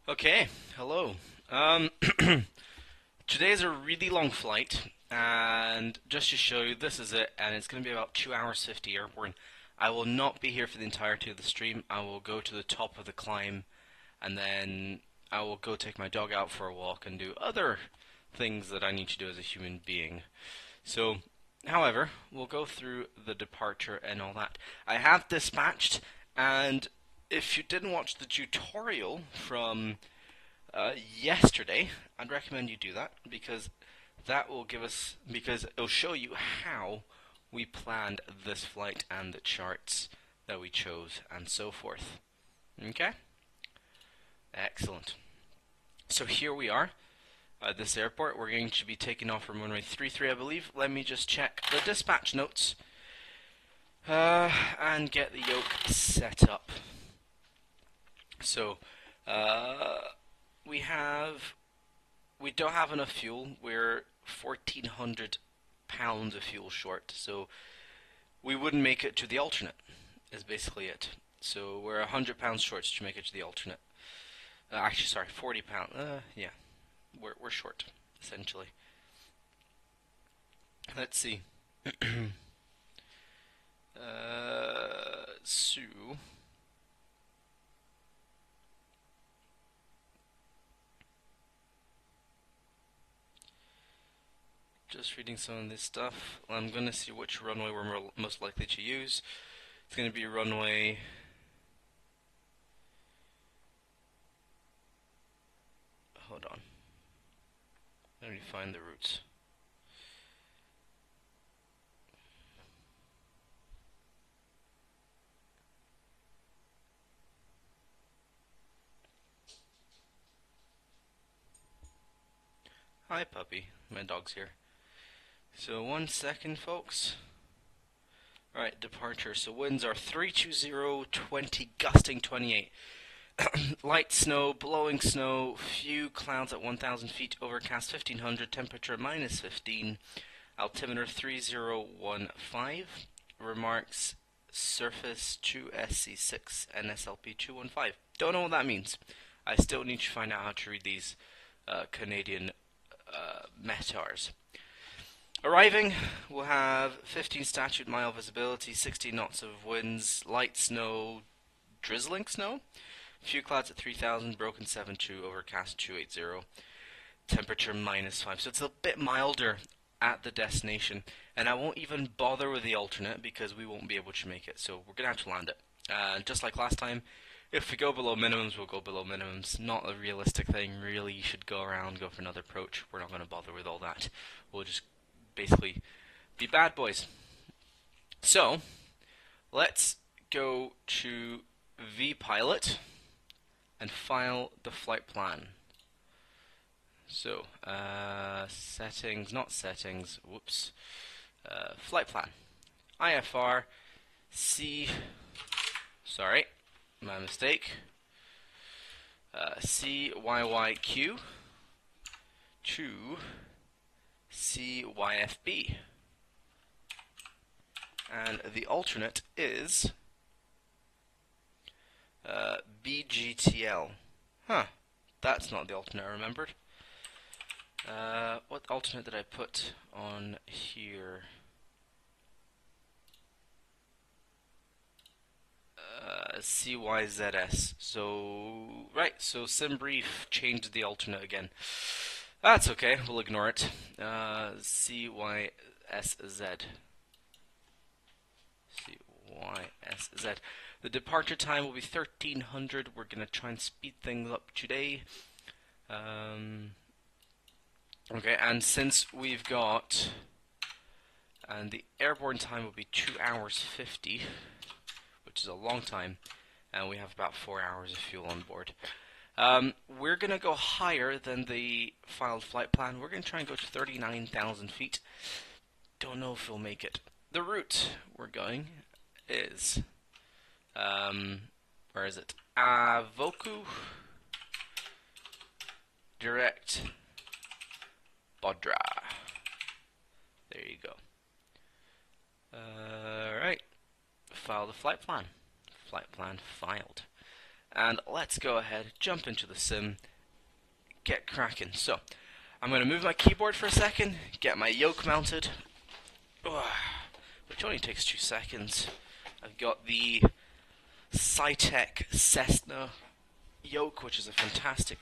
Okay, hello. Today is a really long flight, and just to show you, this is it, and it's going to be about 2 hours 50 airborne. I will not be here for the entirety of the stream. I will go to the top of the climb, and then I will go take my dog out for a walk and do other things that I need to do as a human being. So, however, we'll go through the departure and all that. I have dispatched, and if you didn't watch the tutorial from yesterday, I'd recommend you do that because that will give us because it'll show you how we planned this flight and the charts that we chose and so forth. Okay? Excellent. So here we are at this airport. We're going to be taking off from runway 33, I believe. Let me just check the dispatch notes and get the yoke set up. So, we don't have enough fuel. We're 1,400 pounds of fuel short, so we wouldn't make it to the alternate. Is basically it. So we're 100 pounds short to make it to the alternate. Actually, sorry, 40 pounds. Yeah, we're short essentially. Let's see. So just reading some of this stuff. I'm gonna see which runway we're most likely to use. It's gonna be runway. Hold on. Let me find the routes. Hi, puppy. My dog's here. So 1 second, folks. Alright, departure. So winds are 320, 20, gusting 28. Light snow, blowing snow, few clouds at 1,000 feet, overcast 1,500, temperature -15, altimeter 3015, remarks surface 2SC6, NSLP 215. Don't know what that means. I still need to find out how to read these Canadian METARs. Arriving, we'll have 15 statute mile visibility, 60 knots of winds, light snow, drizzling snow, few clouds at 3,000, broken 72, overcast 280, temperature -5. So it's a bit milder at the destination, and I won't even bother with the alternate because we won't be able to make it. So we're gonna have to land it. Just like last time, if we go below minimums, we'll go below minimums. Not a realistic thing, really. You should go around, go for another approach. We're not going to bother with all that. We'll just basically be bad boys. So, let's go to vPilot and file the flight plan. So, settings, not settings, whoops. Flight plan. IFR C, sorry, my mistake. CYYQ to CYFB. And the alternate is BGTL. Huh, that's not the alternate I remembered. What alternate did I put on here? CYZS. So, right, so SimBrief changed the alternate again. That's okay, we'll ignore it. CYSZ. CYSZ. The departure time will be 1300. We're going to try and speed things up today. Okay, and since we've got... And the airborne time will be 2 hours 50, which is a long time, and we have about 4 hours of fuel on board. We're going to go higher than the filed flight plan. We're going to try and go to 39,000 feet. Don't know if we'll make it. The route we're going is... where is it? Avoku Direct Bodra. There you go. Alright. File the flight plan. Flight plan filed. and let's go ahead, jump into the sim, get cracking. So, I'm going to move my keyboard for a second, get my yoke mounted, which only takes 2 seconds. I've got the C510 Cessna yoke, which is a fantastic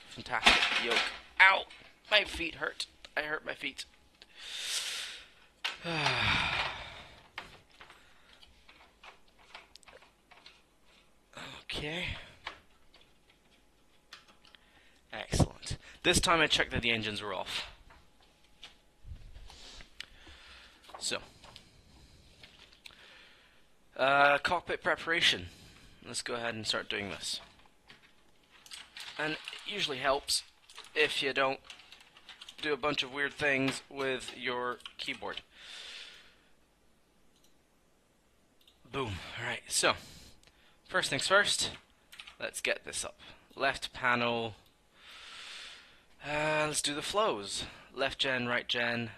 yoke. Ow! My feet hurt. I hurt my feet. Okay. Excellent. This time I checked that the engines were off. So, cockpit preparation. Let's go ahead and start doing this. And it usually helps if you don't do a bunch of weird things with your keyboard. Boom. Alright, so, first things first, let's get this up. Left panel, let's do the flows. Left gen, right gen,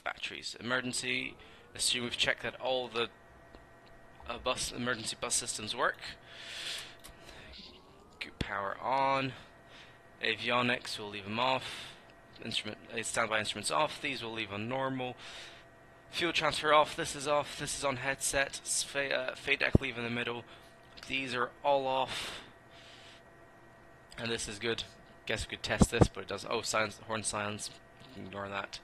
batteries. Emergency, assume we've checked that all the emergency bus systems work. Power on. Avionics, we'll leave them off. Standby instruments off. These we'll leave on normal. Fuel transfer off. This is off. This is on headset. Fade deck leave in the middle. These are all off. And this is good. Guess we could test this, but it does. Oh, silence, horn silence. Ignore that.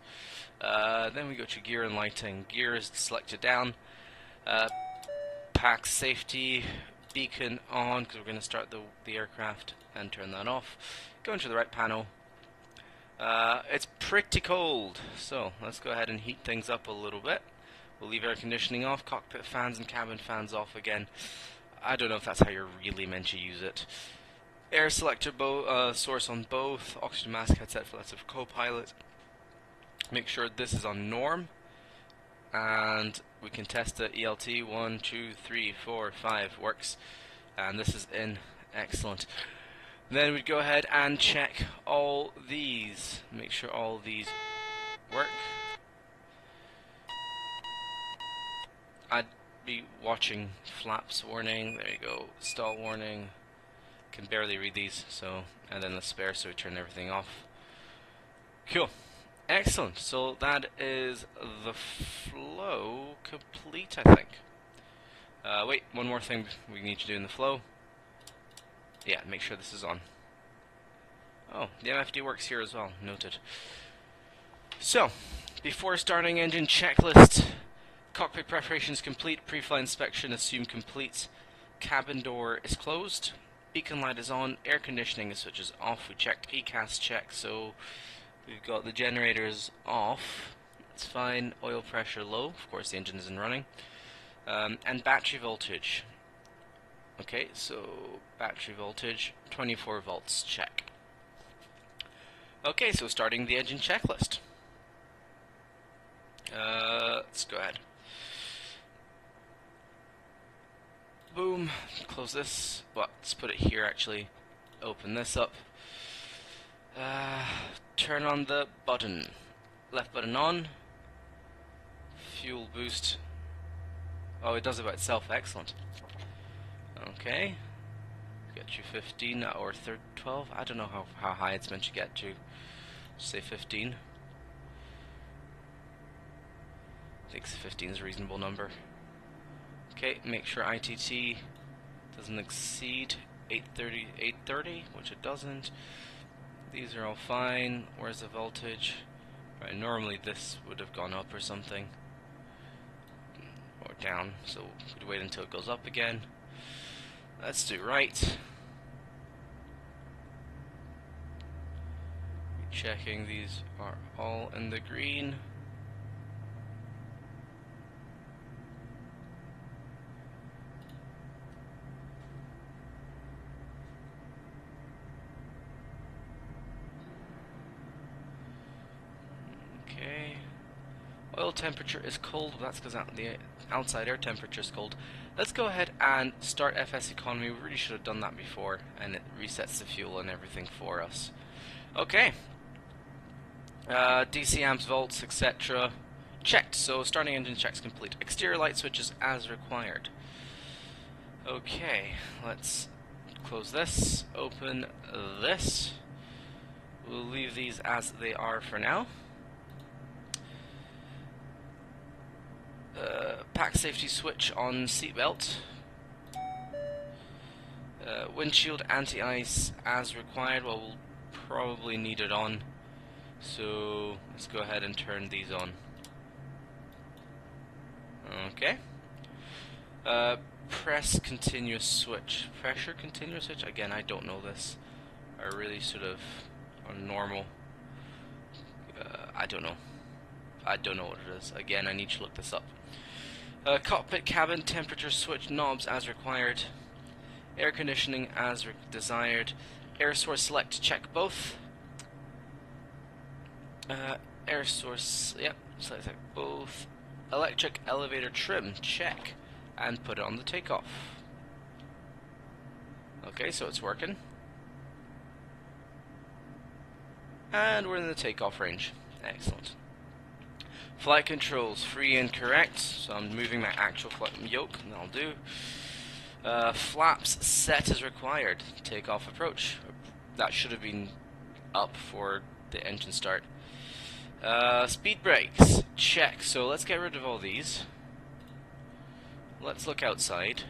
Then we go to gear and lighting. Gear is selected down. Pack safety. Beacon on, because we're going to start the aircraft, and turn that off. Go into the right panel. It's pretty cold, so let's go ahead and heat things up a little bit. We'll leave air conditioning off, cockpit fans and cabin fans off again. I don't know if that's how you're really meant to use it. Air selector source on both, oxygen mask headset for lots of co-pilot. Make sure this is on norm. And we can test the ELT. 1, 2, 3, 4, 5 works, and this is in. Excellent. Then we'd go ahead and check all these, make sure all these work. I'd be watching flaps warning. There you go. Stall warning. Can barely read these, so, and then the spare, so we turn everything off. Cool. Excellent, so that is the flow complete, I think. Wait, one more thing we need to do in the flow. Yeah, make sure this is on. Oh, the MFD works here as well, noted. So, before starting engine checklist, cockpit preparations complete, pre-flight inspection assume complete, cabin door is closed, beacon light is on, air conditioning switch is off, we checked ECAS check, so we've got the generators off, it's fine, oil pressure low, of course the engine isn't running, and battery voltage. Okay, so battery voltage, 24 volts, check. Okay, so starting the engine checklist. Let's go ahead. Boom, close this, well, let's put it here actually, open this up. Turn on the button. Left button on. Fuel boost. Oh, it does it by itself. Excellent. Okay. Get you 15 or 12. I don't know how high it's meant to get to. Say 15. I think 15 is a reasonable number. Okay, make sure ITT doesn't exceed 830, which it doesn't. These are all fine. Where's the voltage? Right, normally this would have gone up or something. Or down, so we'd wait until it goes up again. Let's do right. Checking these are all in the green. Oil temperature is cold, well, that's because the outside air temperature is cold. Let's go ahead and start FS economy. We really should have done that before, and it resets the fuel and everything for us. Okay. DC amps, volts, etc. Checked, so starting engine checks complete. Exterior light switches as required. Okay, let's Close this, open this. We'll leave these as they are for now. Pack safety switch on seatbelt. Windshield anti-ice as required. Well, we'll probably need it on. So let's go ahead and turn these on. Okay. Press continuous switch. Pressure continuous switch? Again, I don't know this. I really sort of on normal. I don't know. I don't know what it is. Again, I need to look this up. Cockpit cabin temperature switch knobs as required. Air conditioning as desired. Air source select, check both. Air source, yep, select both. Electric elevator trim, check. And put it on the takeoff. Okay, so it's working. And we're in the takeoff range. Excellent. Flight controls, free and correct. So I'm moving my actual flight yoke, and that'll do. Flaps set as required. Takeoff approach. That should have been up for the engine start. Speed brakes, check. So let's get rid of all these. Let's look outside.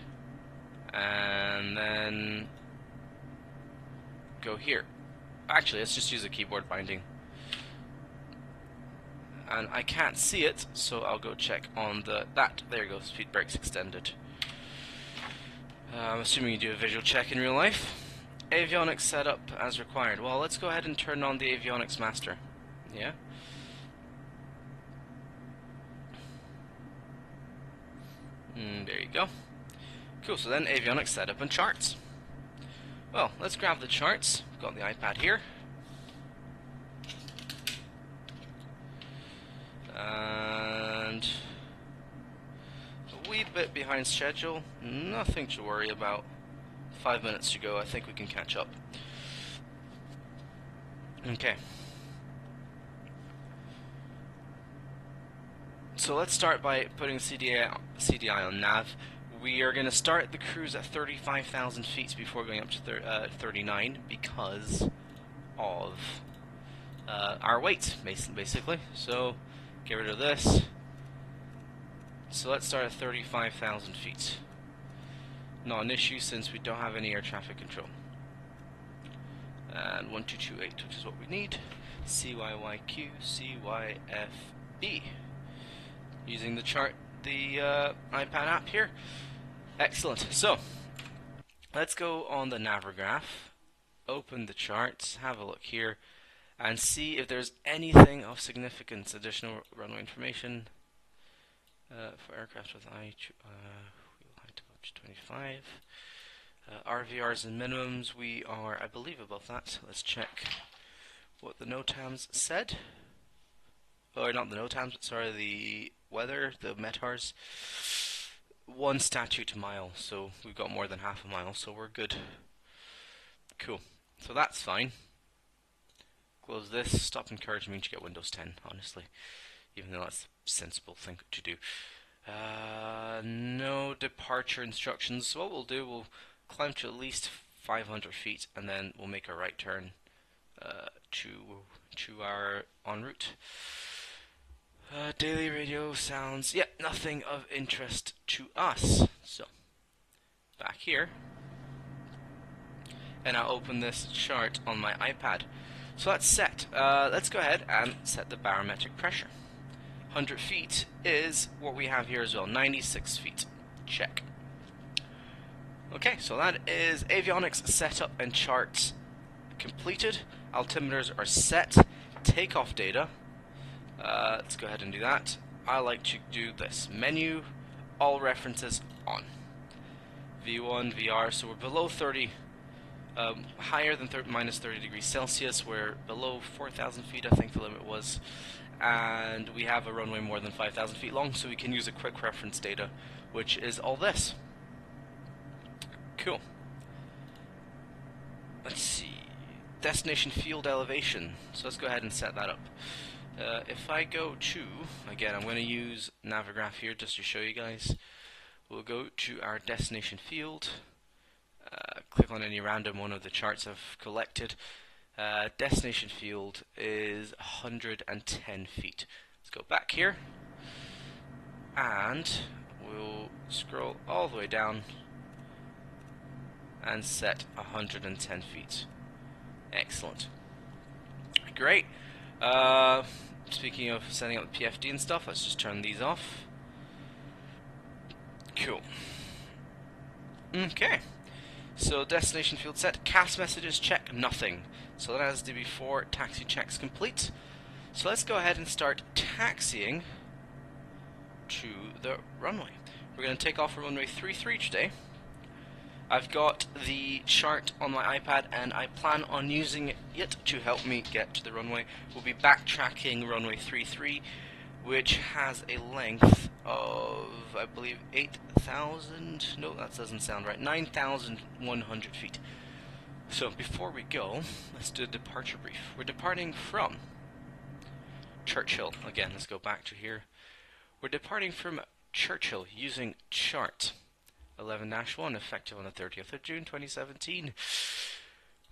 And then go here. Actually, let's just use a keyboard binding. And I can't see it, so I'll go check on that. There you go, speed brakes extended. I'm assuming you do a visual check in real life. Avionics setup as required. Well, let's go ahead and turn on the avionics master. Yeah. There you go. Cool, so then avionics setup and charts. Well, let's grab the charts. We've got the iPad here. And a wee bit behind schedule. Nothing to worry about. 5 minutes to go. I think we can catch up. Okay. So let's start by putting CDI on nav. We are going to start the cruise at 35,000 feet before going up to 39 because of our weight, basically. So get rid of this. So let's start at 35,000 feet. Not an issue since we don't have any air traffic control. And 1228, which is what we need. CYYQ, CYFB. Using the chart, the iPad app here. Excellent. So, let's go on the Navigraph, open the charts, have a look here, and see if there's anything of significance. Additional runway information for aircraft with wheel height of up to 25. RVRs and minimums, we are, I believe, above that. Let's check what the NOTAMs said. Or not the NOTAMs, but sorry, the weather, the METARs. 1 statute mile, so we've got more than half a mile, so we're good. Cool. So that's fine. Close this. Stop encouraging me to get Windows 10, honestly. Even though that's a sensible thing to do. No departure instructions. So what we'll do, we'll climb to at least 500 feet, and then we'll make a right turn to our en route. Daily radio sounds, yeah, nothing of interest to us. So, back here, and I'll open this chart on my iPad. So that's set. Let's go ahead and set the barometric pressure. 100 feet is what we have here as well, 96 feet. Check. Okay, so that is avionics setup and charts completed. Altimeters are set. Takeoff data. Let's go ahead and do that. I like to do this. Menu, all references on. V1, VR, so we're below 30, higher than minus 30 degrees Celsius. We're below 4,000 feet, I think the limit was. And we have a runway more than 5,000 feet long, so we can use a quick reference data, which is all this. Cool. Let's see. Destination field elevation. So let's go ahead and set that up. If I go to, again, I'm going to use Navigraph here just to show you guys. We'll go to our destination field, click on any random one of the charts I've collected. Destination field is 110 feet. Let's go back here, and we'll scroll all the way down and set 110 feet. Excellent. Great. Speaking of setting up the PFD and stuff, let's just turn these off. Cool. Okay. So destination field set, cast messages check, nothing. So that has to be 4 taxi checks complete. So let's go ahead and start taxiing to the runway. We're going to take off from runway 33 today. I've got the chart on my iPad and I plan on using it to help me get to the runway. We'll be backtracking runway 33, which has a length of, I believe, 8,000, no, that doesn't sound right, 9,100 feet. So before we go, let's do a departure brief. We're departing from Churchill. Again, let's go back to here. We're departing from Churchill using chart 11-1, effective on the 30th of June 2017.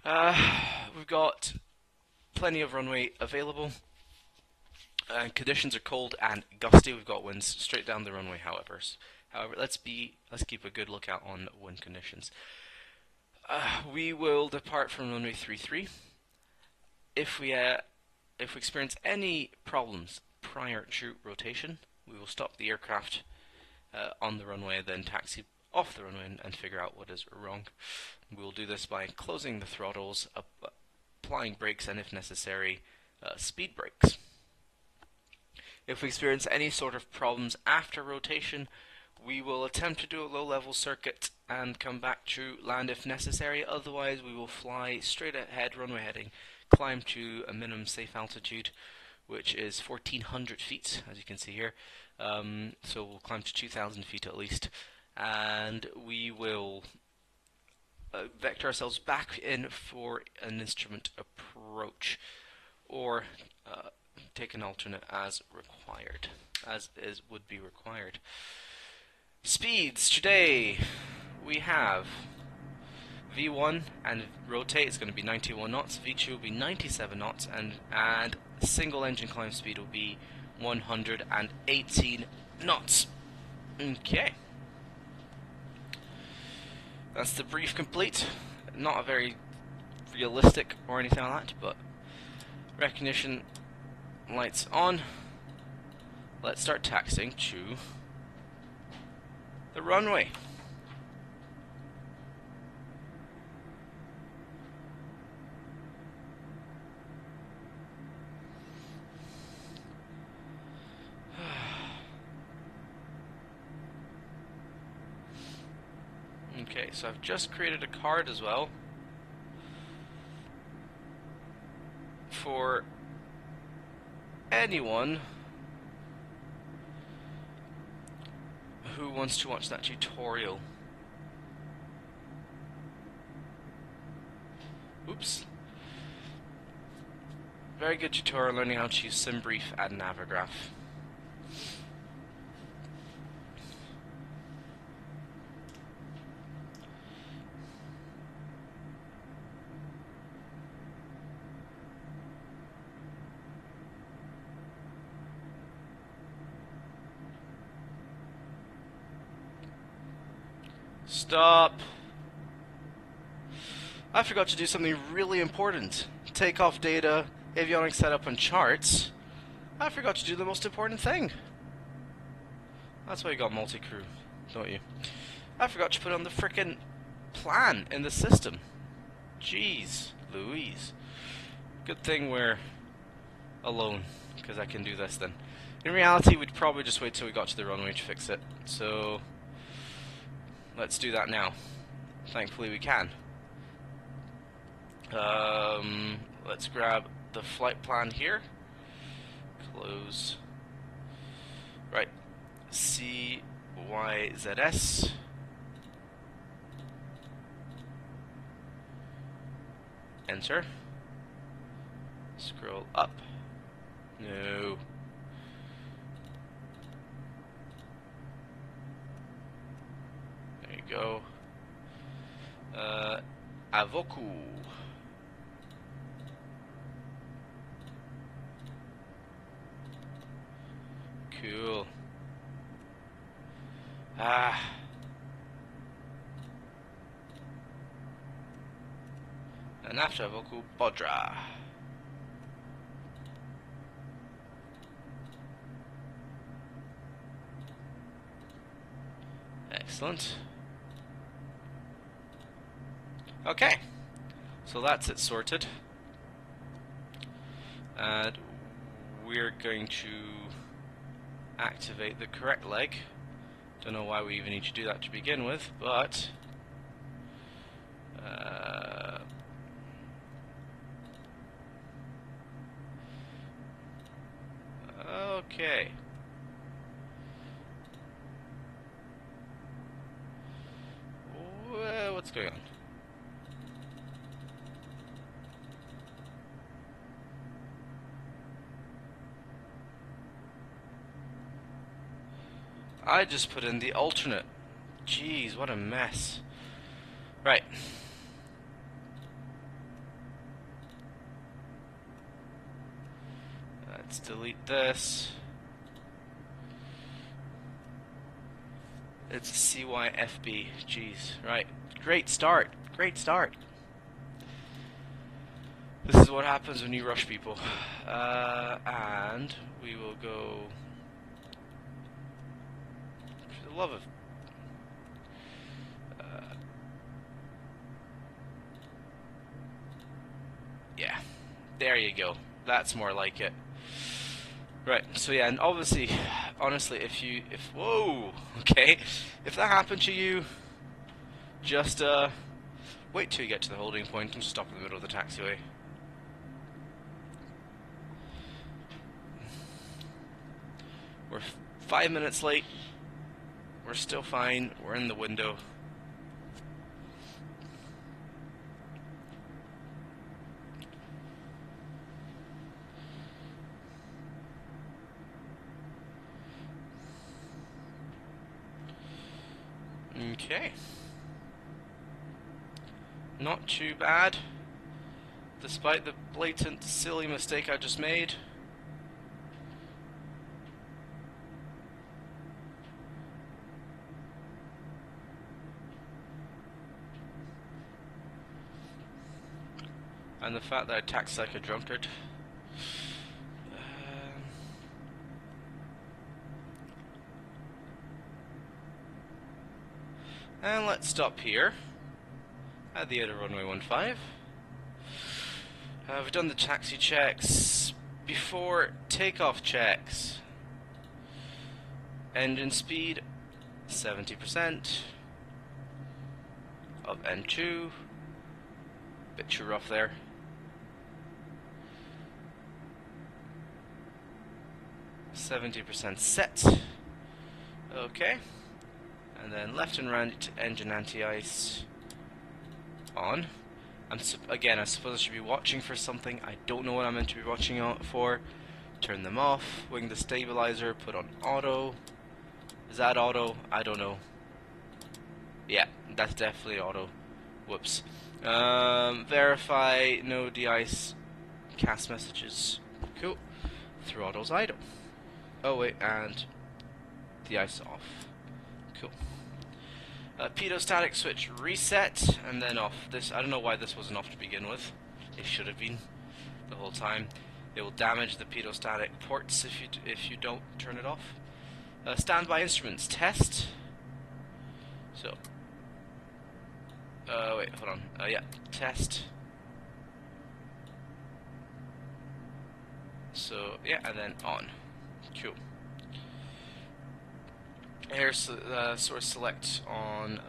We've got plenty of runway available. Conditions are cold and gusty. We've got winds straight down the runway, however, let's keep a good lookout on wind conditions. We will depart from runway 33. If we experience any problems prior to rotation, we will stop the aircraft on the runway, then taxi off the runway and figure out what is wrong. We will do this by closing the throttles, applying brakes, and if necessary, speed brakes. If we experience any sort of problems after rotation, we will attempt to do a low-level circuit and come back to land if necessary. Otherwise, we will fly straight ahead, runway heading, climb to a minimum safe altitude, which is 1,400 feet, as you can see here. So we'll climb to 2,000 feet at least, and we will vector ourselves back in for an instrument approach, or take an alternate as required, would be required. Speeds today, we have V1 and rotate is going to be 91 knots, V2 will be 97 knots, and single engine climb speed will be 118 knots. Okay. That's the brief complete. Not a very realistic or anything like that, but recognition lights on. Let's start taxiing to the runway. Okay, so I've just created a card as well for anyone who wants to watch that tutorial. Oops. Very good tutorial learning how to use SimBrief and Navigraph. Stop. I forgot to do something really important. Takeoff data, avionics setup, and charts. I forgot to do the most important thing. That's why you got multi-crew, don't you? I forgot to put on the frickin' plan in the system. Jeez Louise. Good thing we're alone, because I can do this then. In reality, we'd probably just wait till we got to the runway to fix it. So let's do that now. Thankfully we can. Let's grab the flight plan here. Close. Right. CYZS. Enter. Scroll up. No. There you go. Avoku. Cool. And after Avoku, Bodra. Excellent. Okay, so that's it sorted. And we're going to activate the correct leg. Don't know why we even need to do that to begin with, but okay. What's going on? I just put in the alternate. Jeez, what a mess. Right. Let's delete this. It's C510. Jeez, right. Great start. Great start. This is what happens when you rush people. And we will go... For the love of... yeah. There you go. That's more like it. Right, so yeah, and obviously, honestly, whoa, okay, if that happened to you, just, wait till you get to the holding point and stop in the middle of the taxiway. We're 5 minutes late, we're still fine, we're in the window. Okay. Not too bad, despite the blatant silly mistake I just made. And the fact that I taxed like a drunkard. And let's stop here at the outer runway 15. We've done the taxi checks. Before takeoff checks. Engine speed 70% of N2. Bit too rough there. .70% set. Okay. And then left and right engine anti-ice on. Again, I suppose I should be watching for something. I don't know what I'm meant to be watching for. Turn them off. Wing the stabilizer. Put on auto. Is that auto? I don't know. Yeah, that's definitely auto. Whoops. Verify no de-ice cast messages. Cool. Throttle's idle. Oh wait, and de-ice off. Cool. Pedostatic switch reset and then off. This, I don't know why this wasn't off to begin with. It should have been the whole time. It will damage the pedostatic ports if you don't turn it off. Standby instruments test. So. Wait, hold on. Yeah, test. So yeah, and then on. Cool. Air source select on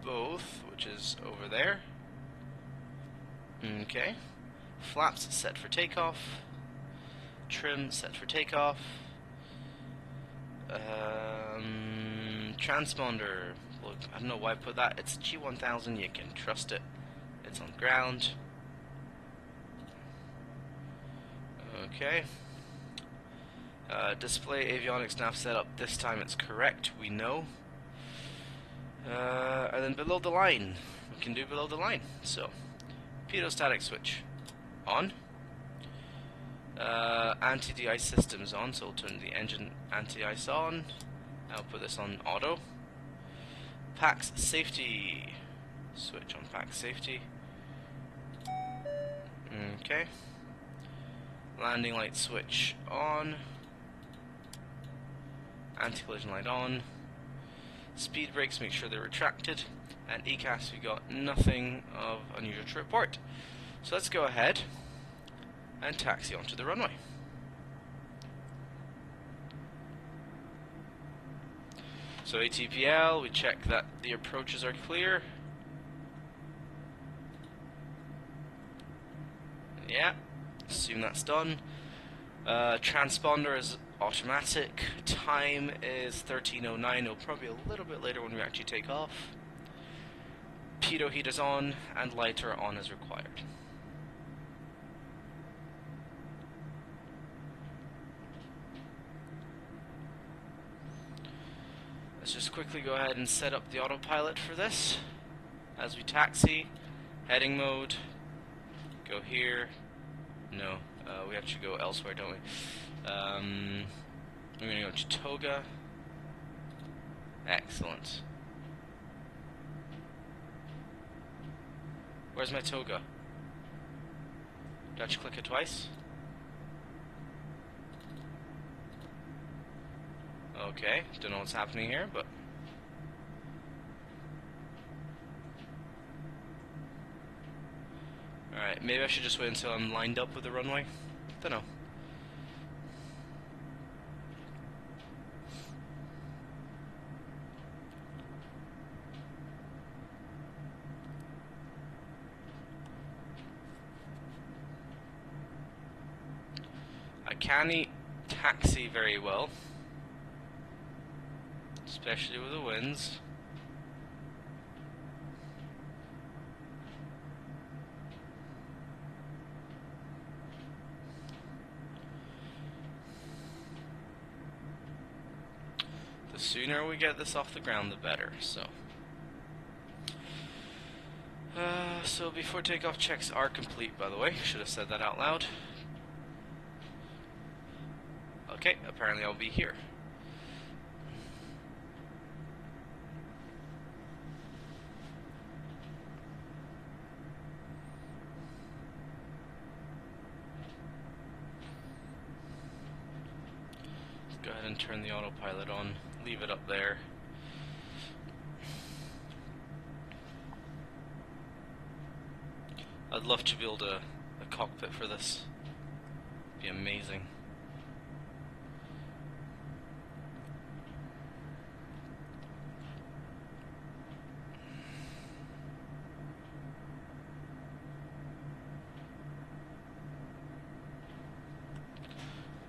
both, which is over there. Okay. Flaps set for takeoff. Trim set for takeoff. Transponder. Look, I don't know why I put that. It's G1000. You can trust it. It's on ground. Okay. Display avionics nav setup. This time it's correct, we know. And then below the line, we can do below the line. So, pitot-static switch on. Anti-de-ice systems on, so we'll turn the engine anti-ice on. I'll put this on auto. Pax safety. Switch on pax safety. Okay. Landing light switch on. Anti-collision light on. Speed brakes, make sure they're retracted. And ECAS, we got nothing of unusual to report. So let's go ahead and taxi onto the runway. So ATPL, we check that the approaches are clear. Yeah, assume that's done. Transponder is automatic. Time is 13:09. It'll probably be a little bit later when we actually take off. Pitot heat is on, and lighter on as required. Let's just quickly go ahead and set up the autopilot for this. As we taxi, heading mode, go here. No, we have to go elsewhere, don't we? We're going to go to Toga. Excellent. Where's my Toga? Did I have to click it twice? Okay, don't know what's happening here, but... Alright, maybe I should just wait until I'm lined up with the runway. Don't know. I can't taxi very well, especially with the winds. The sooner we get this off the ground, the better. So before takeoff checks are complete, by the way. Should have said that out loud. Okay, apparently I'll be here. Let's go ahead and turn the autopilot on. Leave it up there. I'd love to build a cockpit for this. It'd be amazing.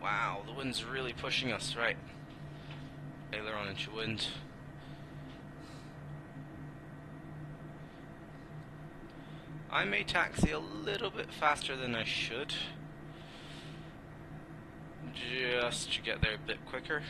Wow, the wind's really pushing us, right? Aileron into wind. I may taxi a little bit faster than I should, just to get there a bit quicker.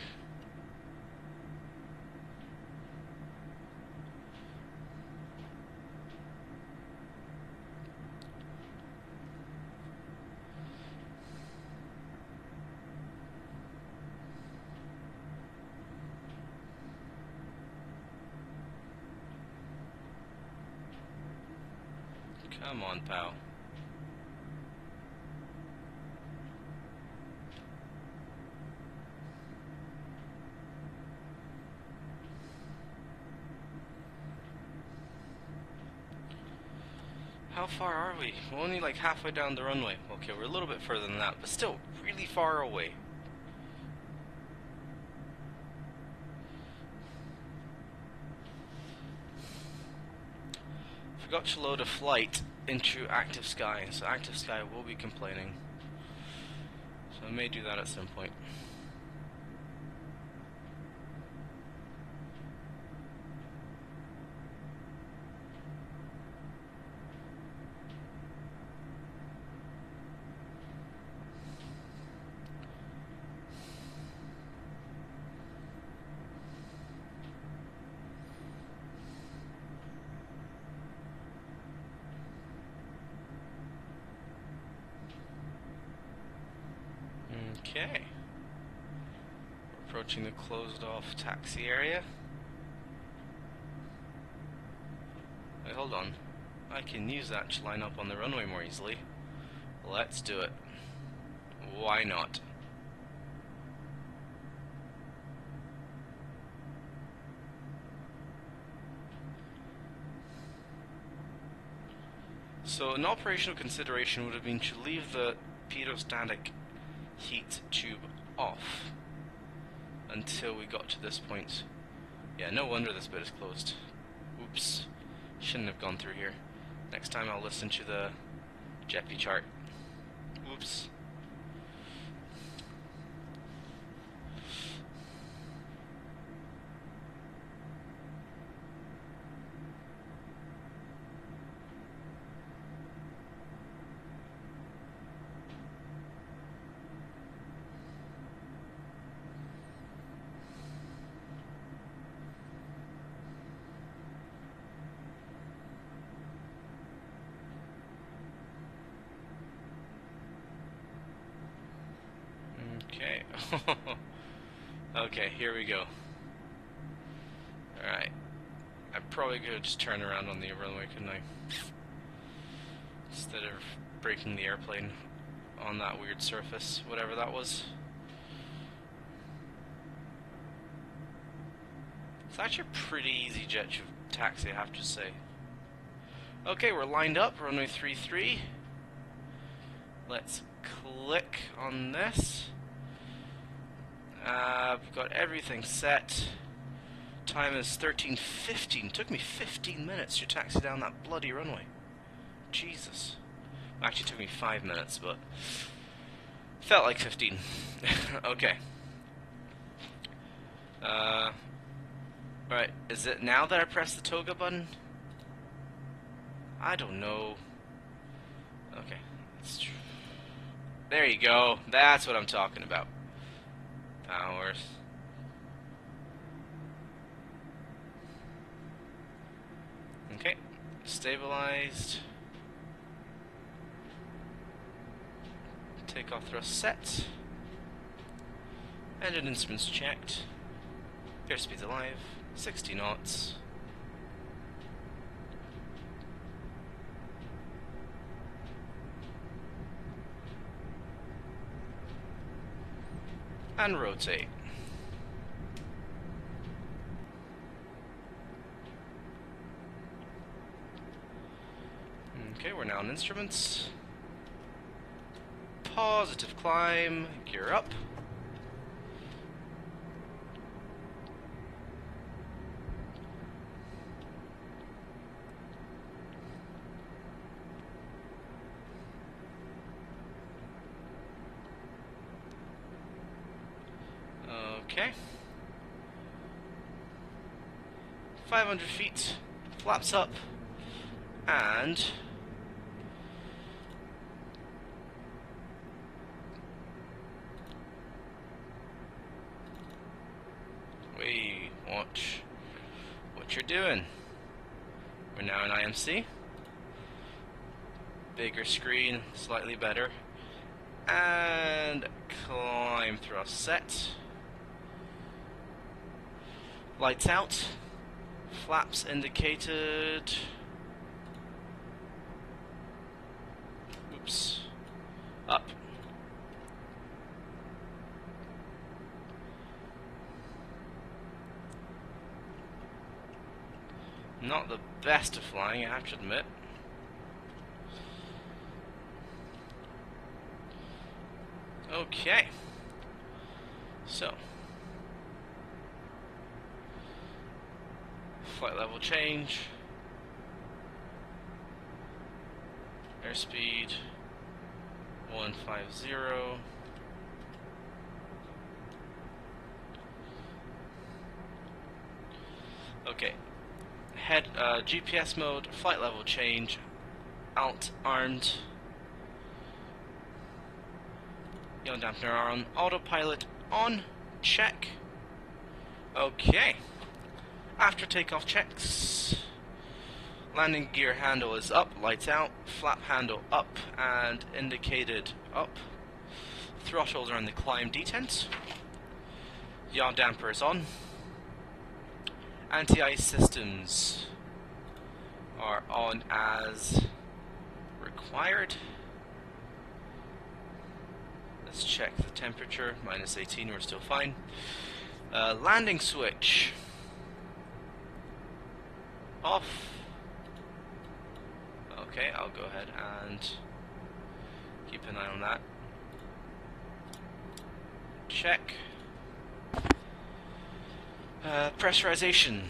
Come on, pal. How far are we? We're only like halfway down the runway. Okay, we're a little bit further than that, but still really far away. Forgot to load a flight into active sky, so active sky will be complaining. So I may do that at some point. Okay. We're approaching the closed off taxi area. Wait, hold on. I can use that to line up on the runway more easily. Let's do it. Why not? So an operational consideration would have been to leave the pedostatic heat tube off until we got to this point. Yeah, no wonder this bit is closed. Oops. Shouldn't have gone through here. Next time I'll listen to the JEPI chart. Oops. Okay. Okay, here we go. Alright. I probably could just turn around on the runway, couldn't I? Instead of breaking the airplane on that weird surface, whatever that was. It's actually a pretty easy jet to taxi, I have to say. Okay, we're lined up, runway 33. Let's click on this. We've got everything set. Time is 13:15. Took me 15 minutes to taxi down that bloody runway. Jesus. Actually, it took me 5 minutes, but felt like 15. Okay. Right, is it now that I press the toga button? I don't know. Okay. There you go. That's what I'm talking about. Powers. Okay, stabilized. Takeoff thrust set. Engine instruments checked. Airspeed's alive. 60 knots. And rotate. Okay, we're now on instruments. Positive climb, gear up. Okay. 500 feet, flaps up, and we watch what you're doing. We're now in IMC. Bigger screen, slightly better. And climb thrust set. Lights out. Flaps indicated. Oops. Up. Not the best of flying, I have to admit. Okay. So. Flight level change. Airspeed 150. Okay. Head GPS mode, flight level change, alt armed. Yellow dampener on, autopilot on, check. Okay. After takeoff checks, landing gear handle is up, lights out, flap handle up and indicated up. Throttles are on the climb detent. Yaw damper is on. Anti-ice systems are on as required. Let's check the temperature. -18, we're still fine. Landing switch off. Okay, I'll go ahead and keep an eye on that. Check. Pressurization.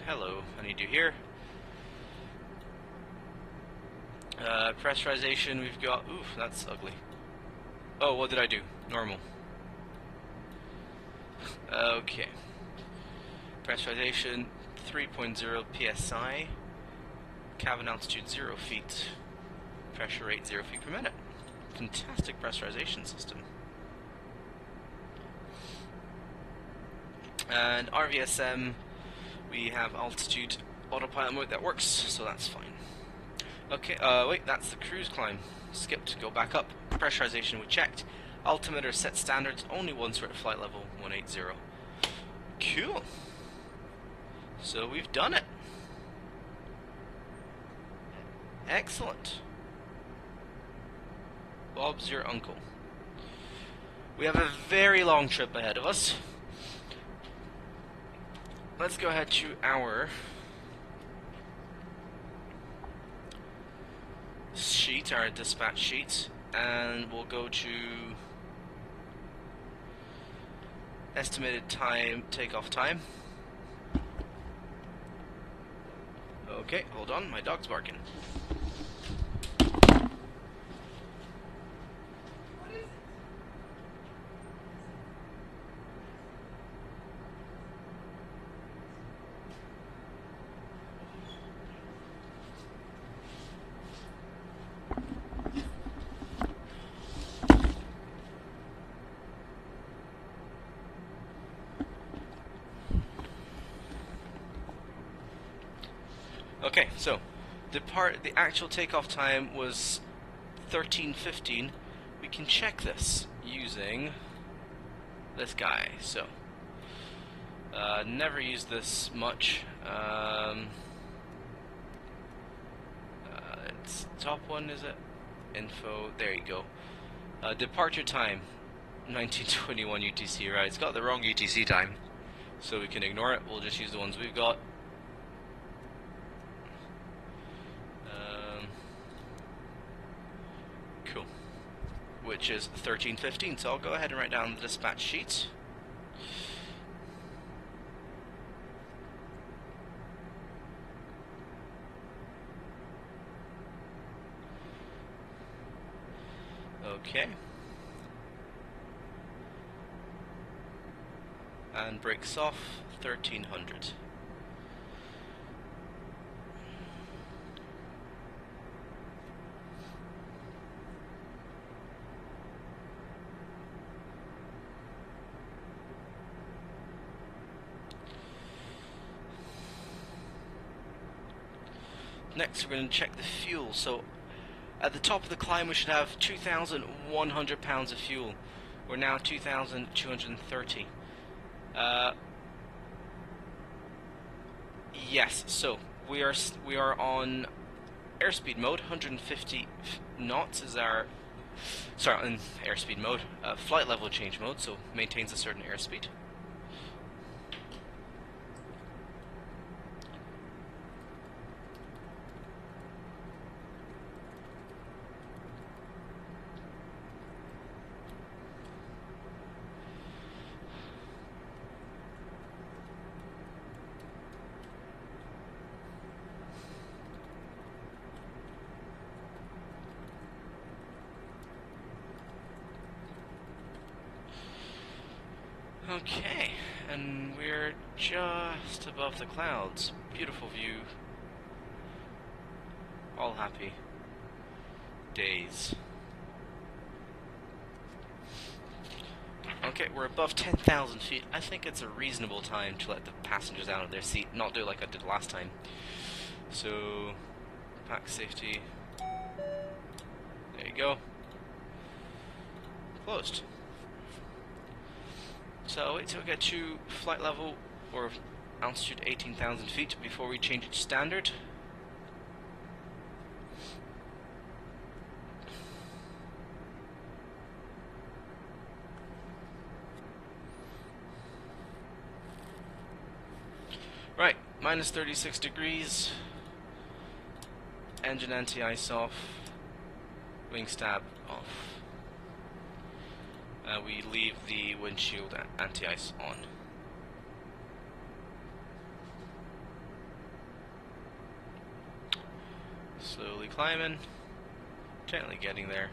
Hello, I need you here. Pressurization, we've got... Oof, that's ugly. Oh, what did I do? Normal. Okay. Pressurization 3.0 psi. Cabin altitude 0 feet. Pressure rate 0 feet per minute. Fantastic pressurization system. And RVSM, we have altitude autopilot mode that works, so that's fine. Okay, wait, that's the cruise climb. Skipped, go back up. Pressurization we checked. Altimeter set standards only once we're at flight level 180. Cool. So we've done it. Excellent. Bob's your uncle. We have a very long trip ahead of us. Let's go ahead to our sheet, our dispatch sheet, and we'll go to estimated time, takeoff time. Okay, hold on, my dog's barking. Okay, so the actual takeoff time was 13:15. We can check this using this guy. So never used this much. It's top one, is it? Info. There you go. Departure time 1921 UTC. Right, it's got the wrong UTC time, so we can ignore it. We'll just use the ones we've got. Cool. Which is 13:15. So I'll go ahead and write down the dispatch sheet. Okay. And brakes off 1300. Next we're going to check the fuel. So at the top of the climb we should have 2,100 pounds of fuel. We're now 2,230. Yes, so we are on airspeed mode. 150 knots is our... Sorry, in airspeed mode. Flight level change mode, so maintains a certain airspeed. Okay, and we're just above the clouds. Beautiful view. All happy days. Okay, we're above 10,000 feet. I think it's a reasonable time to let the passengers out of their seat, not do like I did last time. So, pack safety. There you go. closed. So I'll wait till we get to flight level or altitude 18,000 feet before we change it to standard. Right, minus 36 degrees, engine anti-ice off, wing stab off. We leave the windshield anti-ice on. Slowly climbing, gently getting there.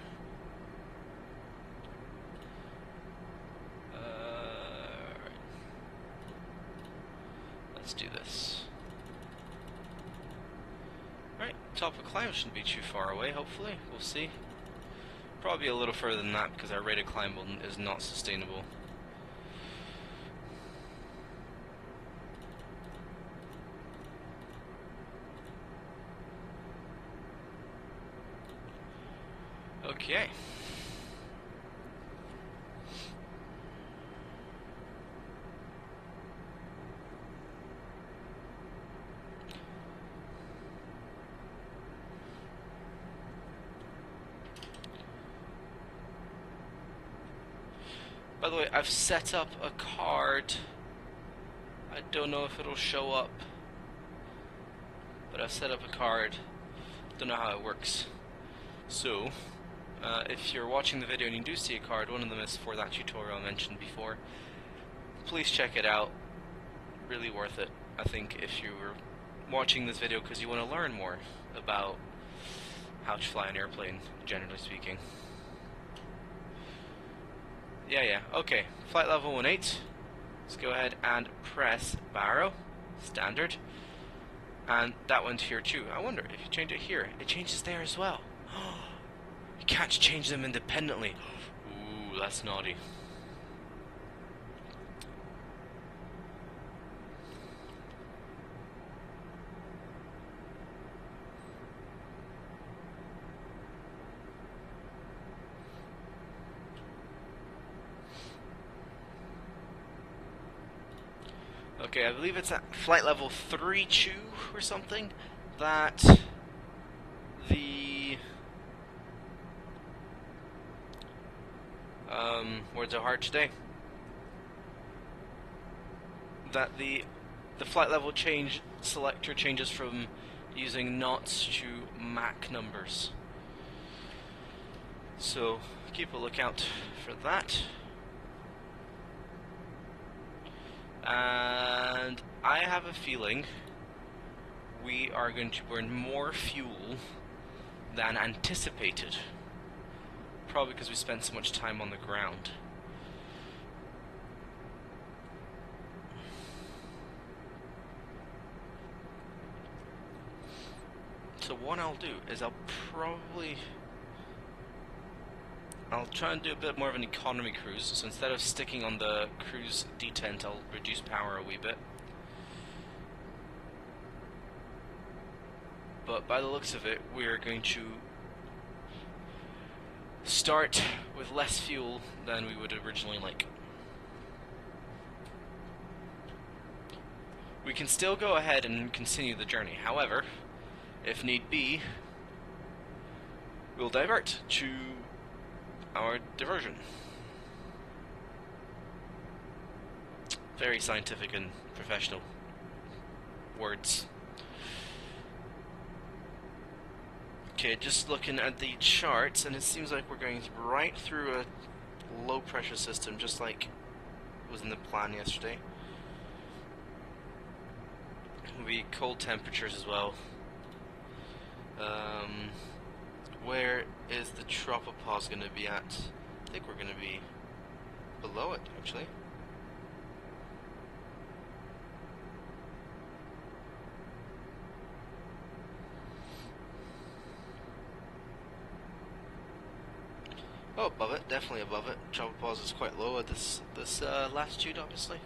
Let's do this. Right, top of climb shouldn't be too far away, hopefully. We'll see. Probably a little further than that because our rate of climb is not sustainable. Okay. By the way, I've set up a card. I don't know if it'll show up, but I've set up a card. Don't know how it works. So, if you're watching the video and you do see a card, one of them is for that tutorial I mentioned before. Please check it out. Really worth it. I think if you were watching this video because you want to learn more about how to fly an airplane, generally speaking. Yeah, okay. Flight level 18. Let's go ahead and press Barrow, standard. And that one's here too. I wonder if you change it here, it changes there as well. You can't change them independently. Ooh, that's naughty. Okay, I believe it's at flight level 32 or something that the words are hard today. That the flight level change selector changes from using knots to Mach numbers. So keep a lookout for that. And I have a feeling we are going to burn more fuel than anticipated. Probably because we spent so much time on the ground. So what I'll do is I'll try and do a bit more of an economy cruise, so instead of sticking on the cruise detent, I'll reduce power a wee bit. But by the looks of it, we're going to start with less fuel than we would originally like. We can still go ahead and continue the journey, however, if need be, we'll divert to our diversion. Very scientific and professional words. Okay, just looking at the charts, and it seems like we're going right through a low pressure system, just like was in the plan yesterday. It'll be cold temperatures as well. Where is the tropopause going to be at? I think we're going to be below it, actually. Oh, above it, definitely above it. Tropopause is quite low at this latitude, obviously.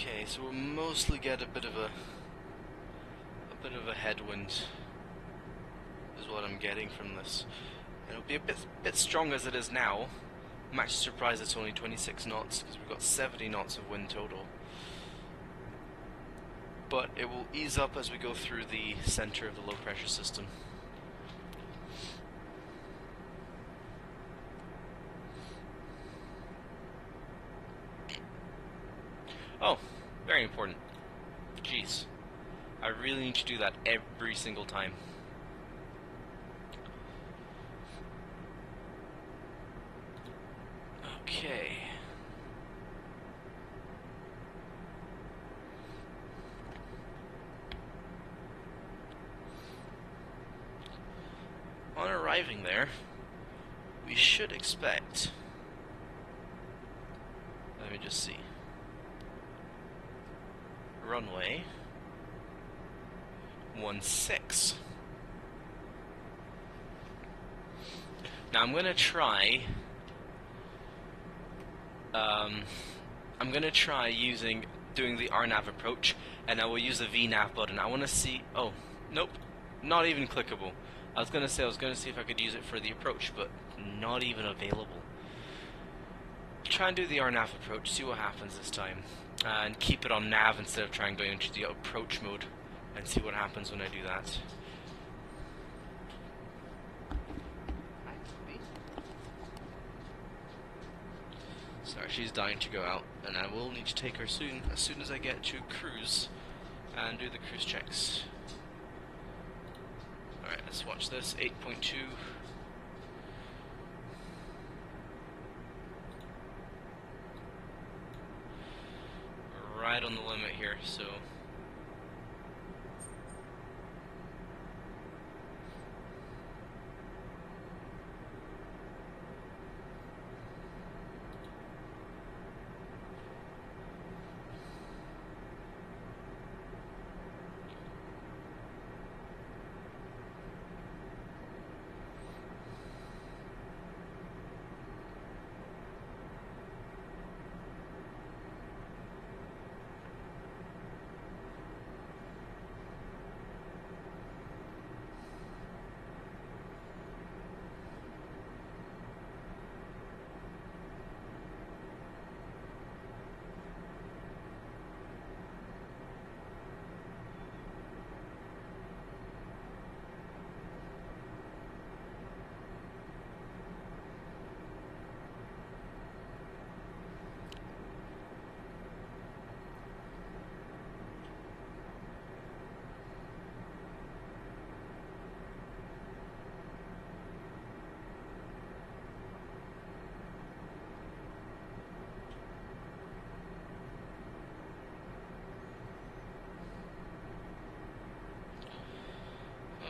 Okay, so we'll mostly get a bit of a headwind is what I'm getting from this. It'll be a bit strong as it is now. I'm actually surprised it's only 26 knots because we've got 70 knots of wind total. But it will ease up as we go through the center of the low pressure system. Oh, very important. Jeez. I really need to do that every single time. Okay. On arriving there, we should expect... Let me just see. Runway 16. Now I'm gonna try doing the RNAV approach, and I will use the VNAV button. I want to see. Oh, nope, not even clickable. I was gonna see if I could use it for the approach, but not even available. Try and do the RNAV approach, see what happens this time, and keep it on nav instead of trying going into the approach mode, and see what happens when I do that. Sorry, she's dying to go out, and I will need to take her soon, as soon as I get to cruise and do the cruise checks. Alright, let's watch this. 8.2. We're right on the limit here, so...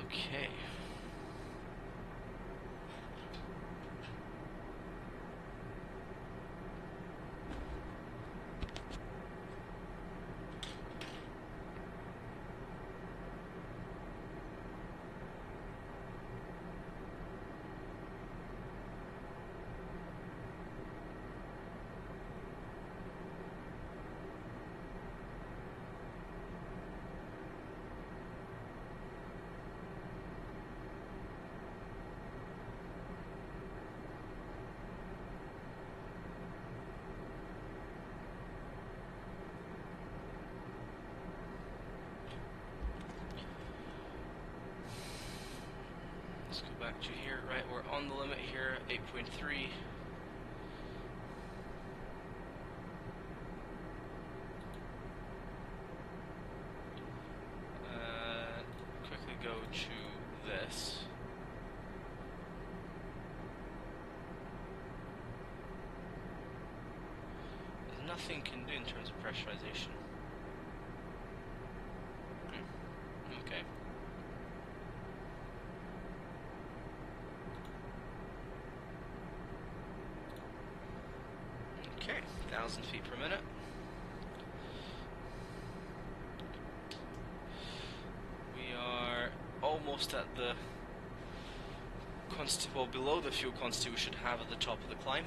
Okay. Let's go back to here. Right, we're on the limit here, 8.3. Quickly go to this. There's nothing can do in terms of pressurization. Okay. Okay, 1,000 feet per minute. We are almost at the well, below the fuel quantity we should have at the top of the climb.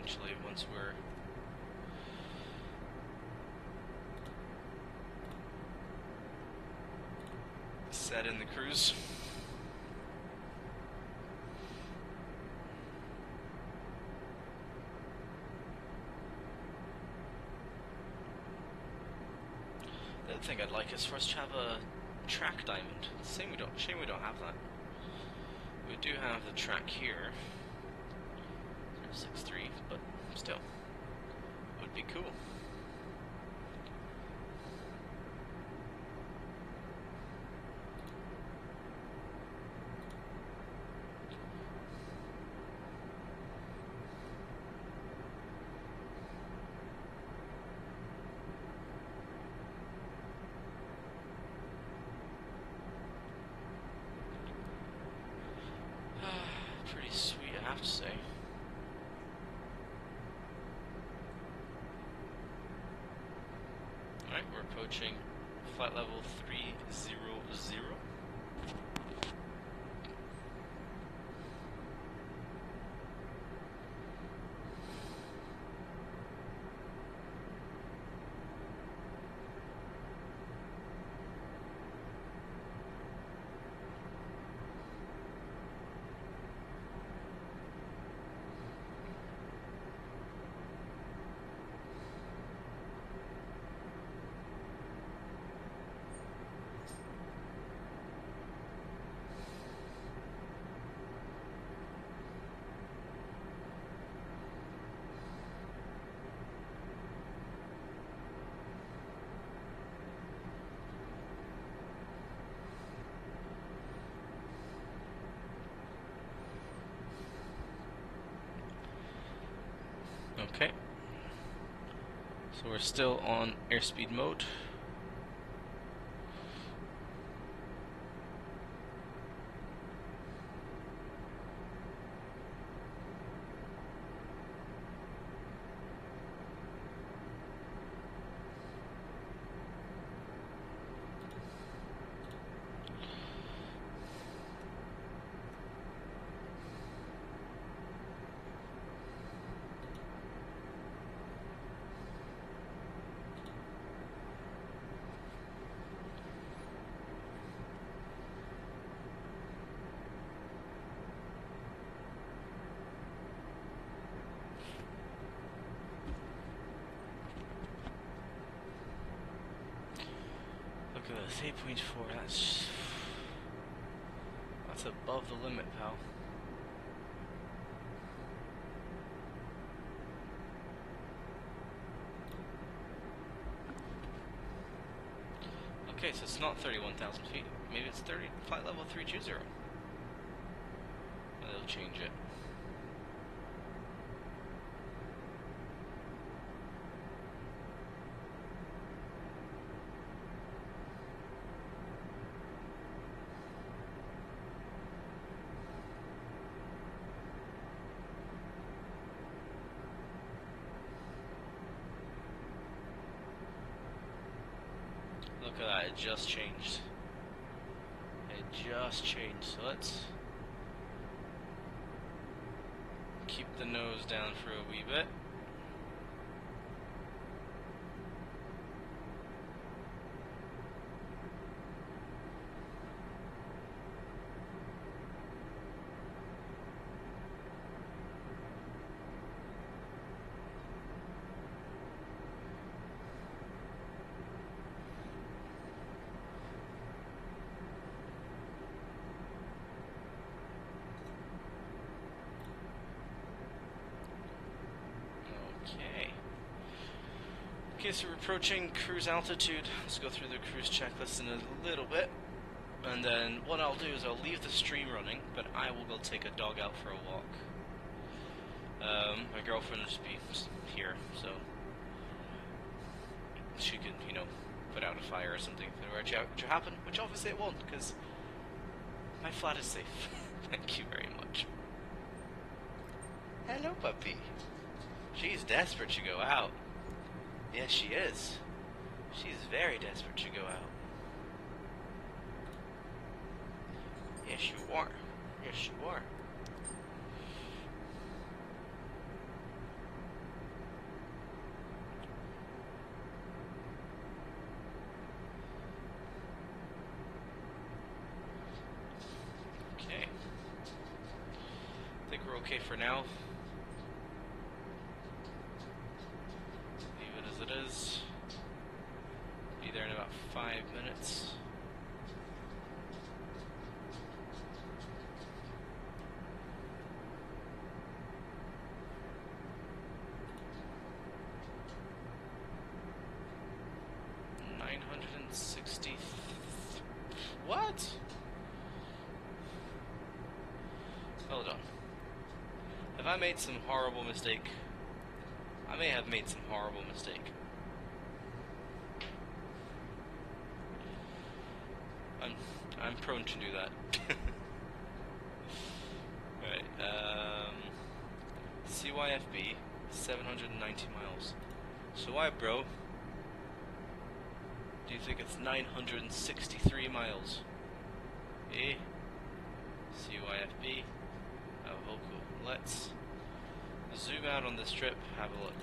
eventually once we're set in the cruise. The other thing I'd like is for us to have a track diamond. Shame we don't have that. We do have the track here. 063, but still. Would be cool. Pretty sweet, I have to say. Alright, we're approaching flight level 300. Okay, so we're still on airspeed mode. Look at this, 8.4, that's above the limit, pal. Okay, so it's not 31,000 feet. Maybe it's flight level 320. They'll change it. Look at that, it just changed. It just changed, so let's keep the nose down for a wee bit. Okay, so we're approaching cruise altitude. Let's go through the cruise checklist in a little bit. And then what I'll do is I'll leave the stream running, but I will go take a dog out for a walk. My girlfriend will just be here, so she could, you know, put out a fire or something if it were to happen, which obviously it won't, because my flat is safe. Thank you very much. Hello, puppy. She's desperate to go out. Yes, she is. She's very desperate to go out. Yes, you are. Yes, you are. okay for now. Leave it as it is. Be there in about 5 minutes. What? Hold on. Have I made some horrible mistake? I may have made some horrible mistake. I'm prone to do that. Alright, CYFB, 790 miles. So why, bro? Do you think it's 963 miles? Eh? CYFB. Oh, cool. Let's zoom out on this trip, have a look.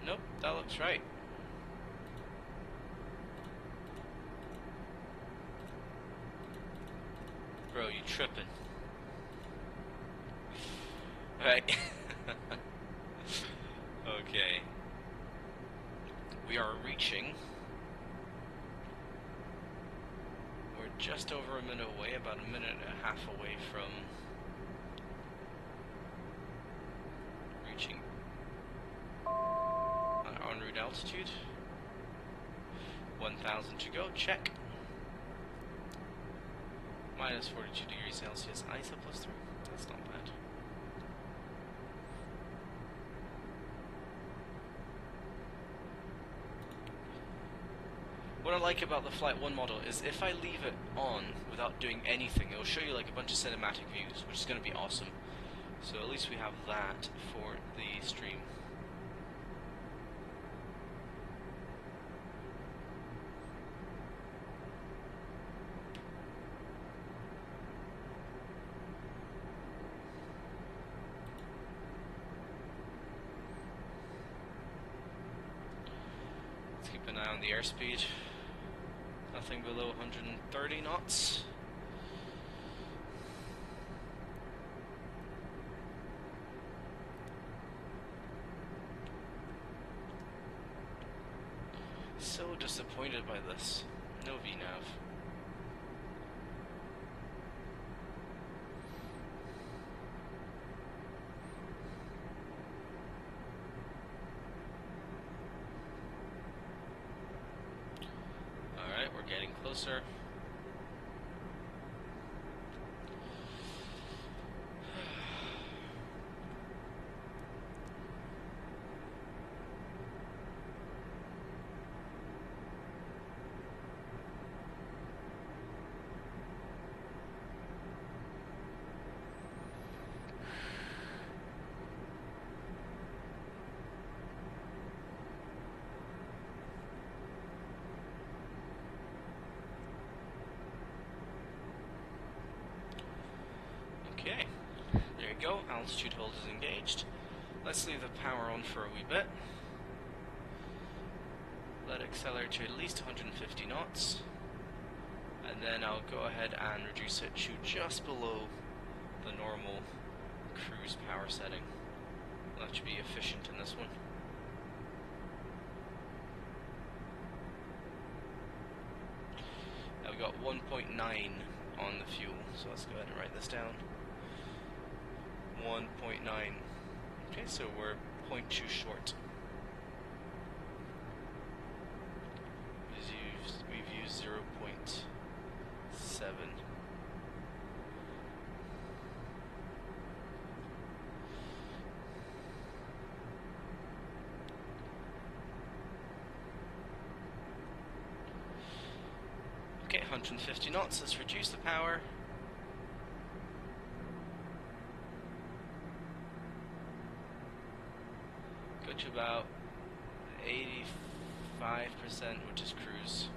Nope, that looks right. Bro, you tripping. Right. Okay. We are reaching. We're just over a minute away, about a minute and a half away from reaching our en route altitude. 1,000 to go, check. Minus 42 degrees Celsius, ISO +3. That's not bad. What I like about the Flight 1 model is if I leave it on without doing anything, it will show you like a bunch of cinematic views, which is going to be awesome. So at least we have that for the stream. Let's keep an eye on the airspeed. Nothing below 130 knots. So disappointed by this. No VNav. Getting closer. Okay, there you go, altitude hold is engaged. Let's leave the power on for a wee bit. Let it accelerate to at least 150 knots. And then I'll go ahead and reduce it to just below the normal cruise power setting. That should be efficient in this one. Now we got 1.9 on the fuel, so let's go ahead and write this down. 1.9. Okay, so we're 0.2 short. We've used 0.7. Okay, 150 knots. Let's reduce the power. Go to about 85%, which is cruise.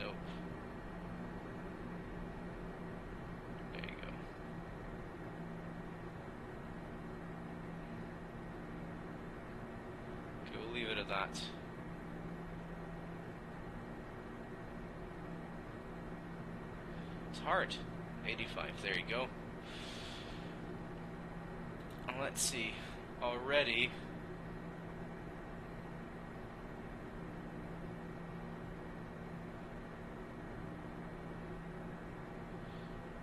Nope. There you go. Okay, we'll leave it at that. It's hard. 85. There you go. And let's see. Already.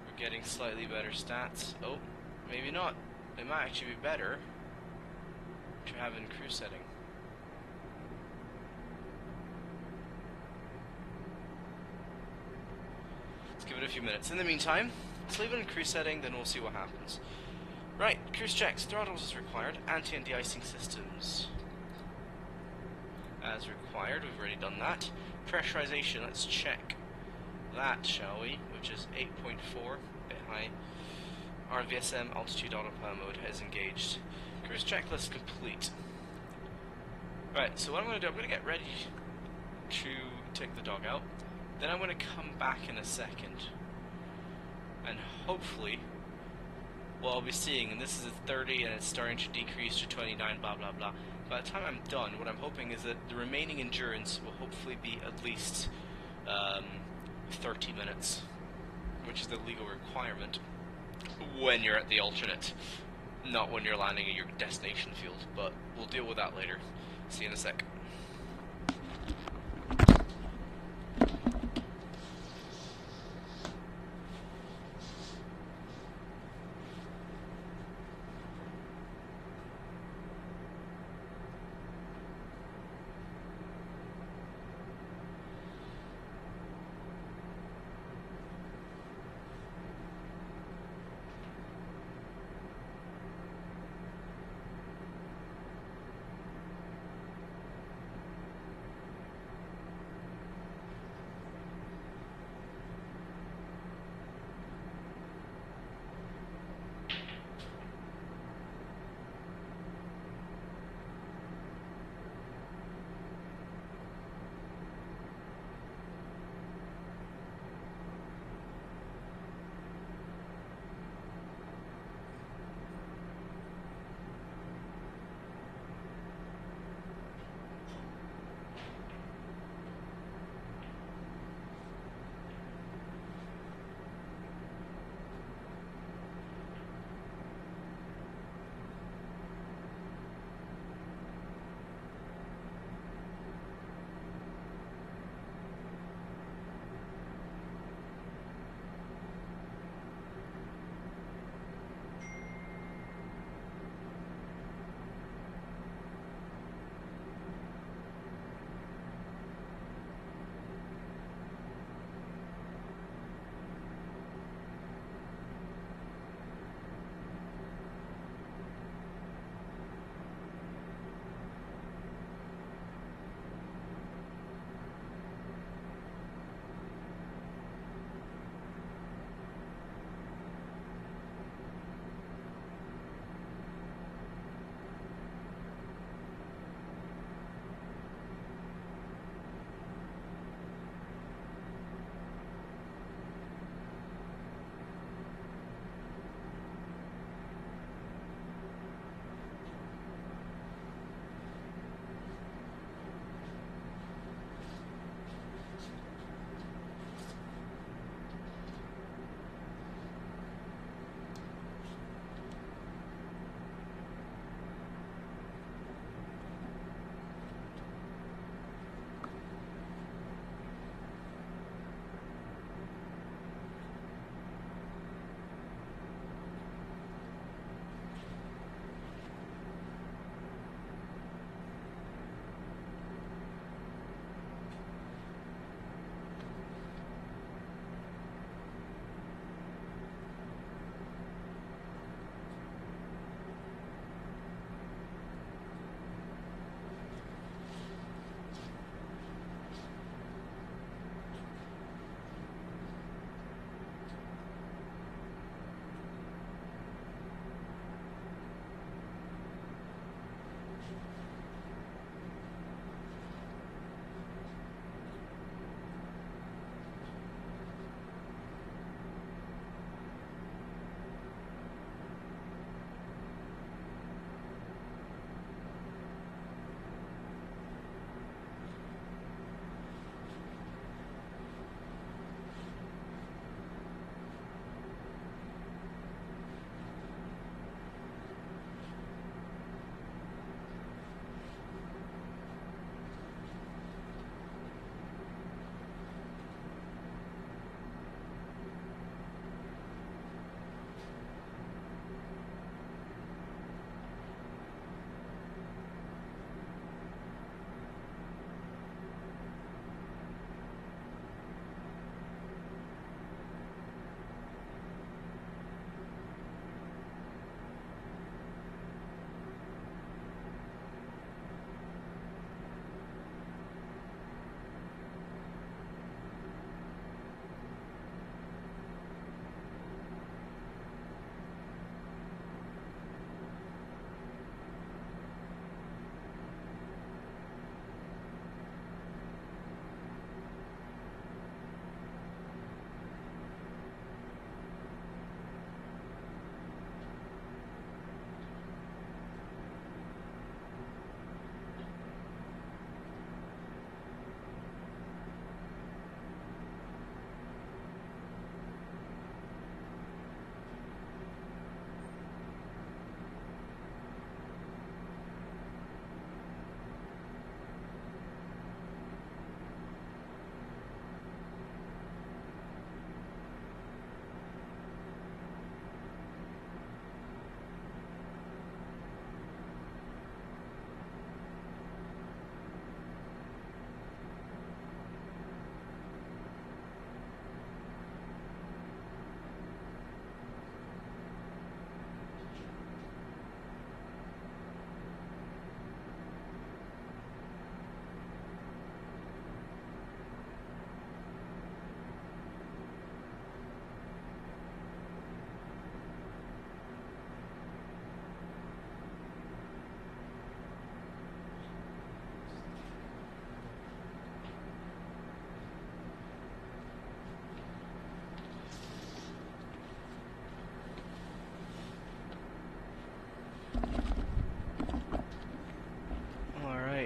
We're getting slightly better stats. Oh, maybe not. It might actually be better to have in cruise setting. Let's give it a few minutes. In the meantime, let's leave it in cruise setting, then we'll see what happens. Right, cruise checks. Throttles is required. Anti and de-icing systems. As required, we've already done that. Pressurization, let's check that, shall we? Which is 8.4, a bit high. RVSM altitude autopilot mode is engaged. Cruise checklist complete. Right, so what I'm going to do, I'm going to get ready to take the dog out. Then I'm going to come back in a second. And hopefully, what I'll be seeing, and this is at 30 and it's starting to decrease to 29, blah blah blah. By the time I'm done, what I'm hoping is that the remaining endurance will hopefully be at least 30 minutes, which is the legal requirement when you're at the alternate, not when you're landing at your destination field, but we'll deal with that later. See you in a sec.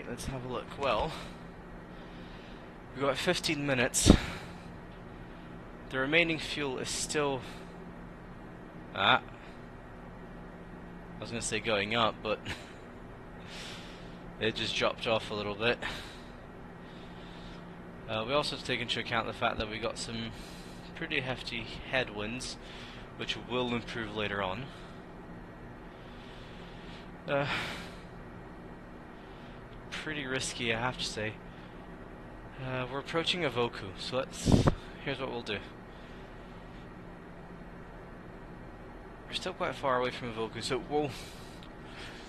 let's have a look. Well, we've got 15 minutes. The remaining fuel is still... I was going to say going up, but it just dropped off a little bit. We also have to take into account the fact that we got some pretty hefty headwinds, which will improve later on. Pretty risky, I have to say. We're approaching Avoku, so here's what we'll do. We're still quite far away from Avoku, so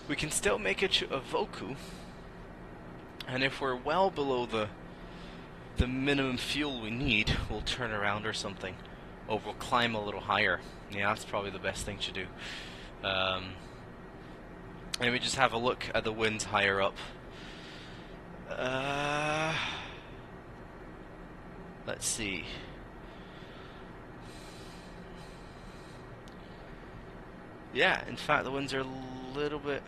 we can still make it to Avoku, and if we're well below the minimum fuel we need, we'll turn around or something, or we'll climb a little higher. Yeah, that's probably the best thing to do. Maybe just have a look at the winds higher up. Let's see. Yeah, in fact, the winds are a little bit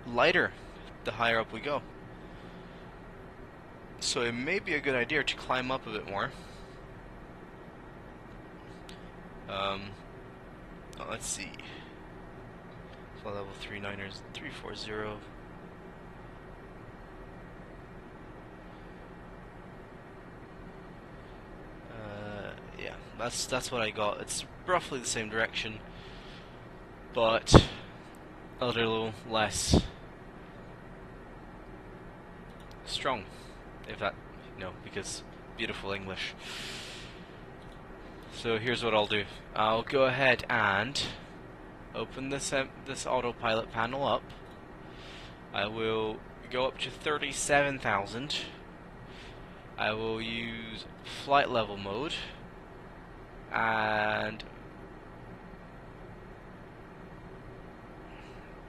lighter the higher up we go. So it may be a good idea to climb up a bit more. Let's see. Flight level 39ers 340. Yeah, that's what I got. It's roughly the same direction, but a little less strong, if that, because beautiful English. So here's what I'll do. I'll go ahead and open this autopilot panel up. I will go up to 37,000. I will use flight level mode, and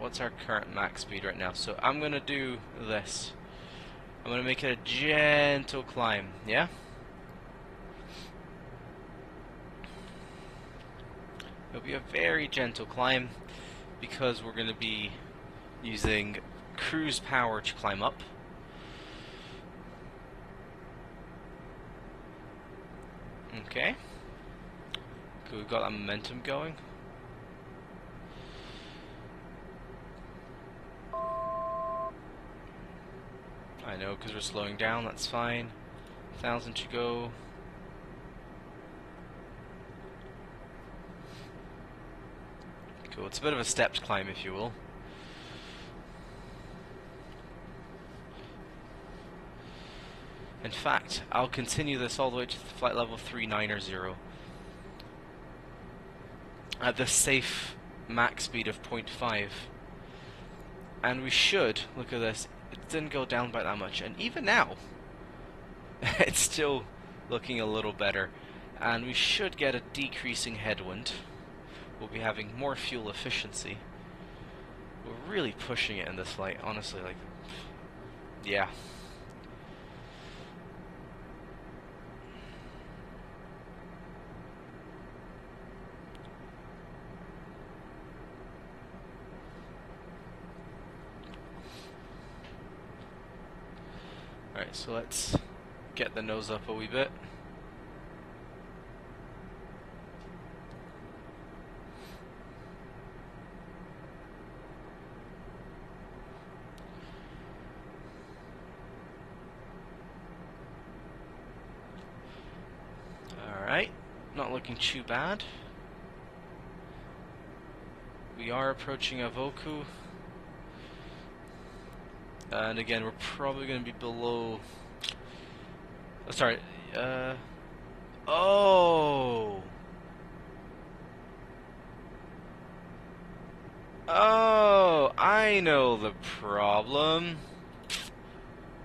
what's our current max speed right now? So I'm gonna do this. I'm gonna make it a gentle climb, yeah? It'll be a very gentle climb because we're gonna be using cruise power to climb up. Okay. Cool, we've got that momentum going. I know, because we're slowing down, that's fine. 1,000 to go. Cool, it's a bit of a stepped climb, if you will. In fact, I'll continue this all the way to flight level 390 at the safe max speed of 0.5. And we should, look at this, it didn't go down by that much, and even now it's still looking a little better, and we should get a decreasing headwind. We'll be having more fuel efficiency. We're really pushing it in this flight, honestly, like, yeah. Alright, so let's get the nose up a wee bit. Alright, not looking too bad. We are approaching Avoku. And again, we're probably going to be below... Oh, sorry. Oh! Oh! I know the problem.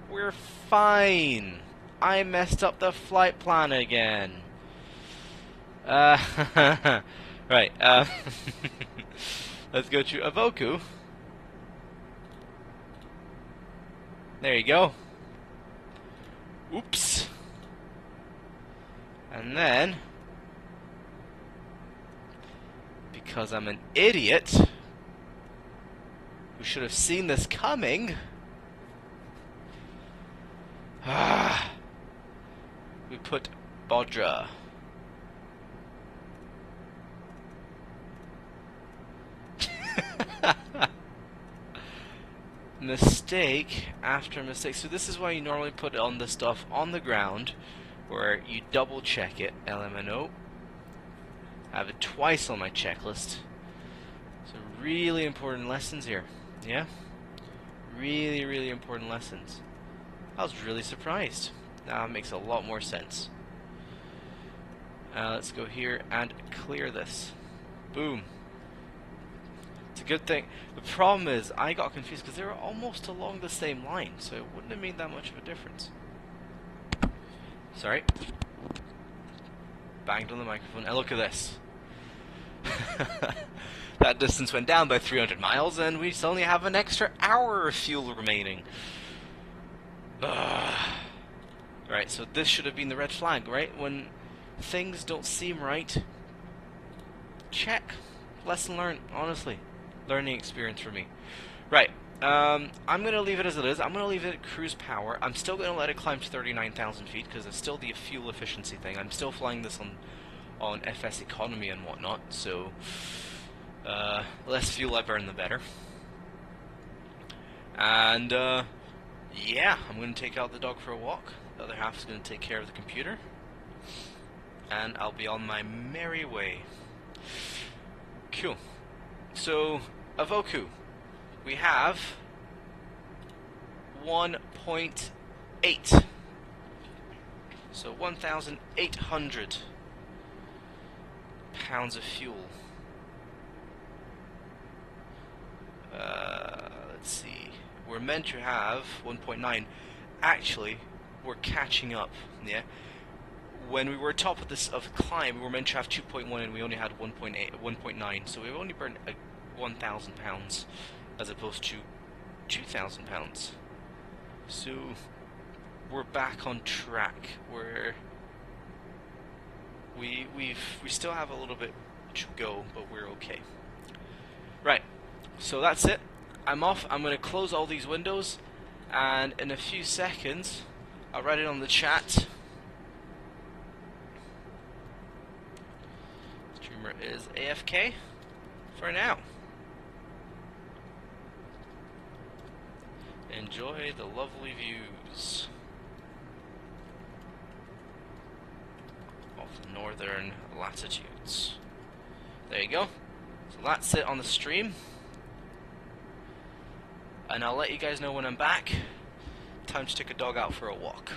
We're fine. I messed up the flight plan again. Right. Let's go to Avoku. There you go. Oops. And then, because I'm an idiot, We should have seen this coming. Ah. We put Bodra. Mistake after mistake. So this is why you normally put on the stuff on the ground, where you double check it. LMNO. I have it twice on my checklist. So really important lessons here. Yeah? Really, really important lessons. I was really surprised. Now it makes a lot more sense. Let's go here and clear this. Boom. It's a good thing. The problem is, I got confused because they were almost along the same line, so it wouldn't have made that much of a difference. Sorry. Banged on the microphone. And look at this. That distance went down by 300 miles, and we still only have an extra hour of fuel remaining. Right, so this should have been the red flag, right? When things don't seem right, check. Lesson learned, honestly. Learning experience for me. Right, I'm going to leave it as it is. I'm going to leave it at cruise power. I'm still going to let it climb to 39,000 feet because it's still the fuel efficiency thing. I'm still flying this on FS economy and whatnot, so less fuel I burn, the better. And yeah, I'm going to take out the dog for a walk. The other half is going to take care of the computer. And I'll be on my merry way. Cool. So, Avoku, we have 1.8. So 1,800 pounds of fuel. Let's see. We're meant to have 1.9. Actually, we're catching up. Yeah. When we were top of this climb, we were meant to have 2.1, and we only had 1.9. So we've only burned 1,000 pounds, as opposed to 2,000 pounds. So we're back on track. We still have a little bit to go, but we're okay. Right. So that's it. I'm off. I'm going to close all these windows, and in a few seconds, I'll write it on the chat. Streamer is AFK for now. Enjoy the lovely views of the northern latitudes. There you go. So that's it on the stream. And I'll let you guys know when I'm back. Time to take a dog out for a walk.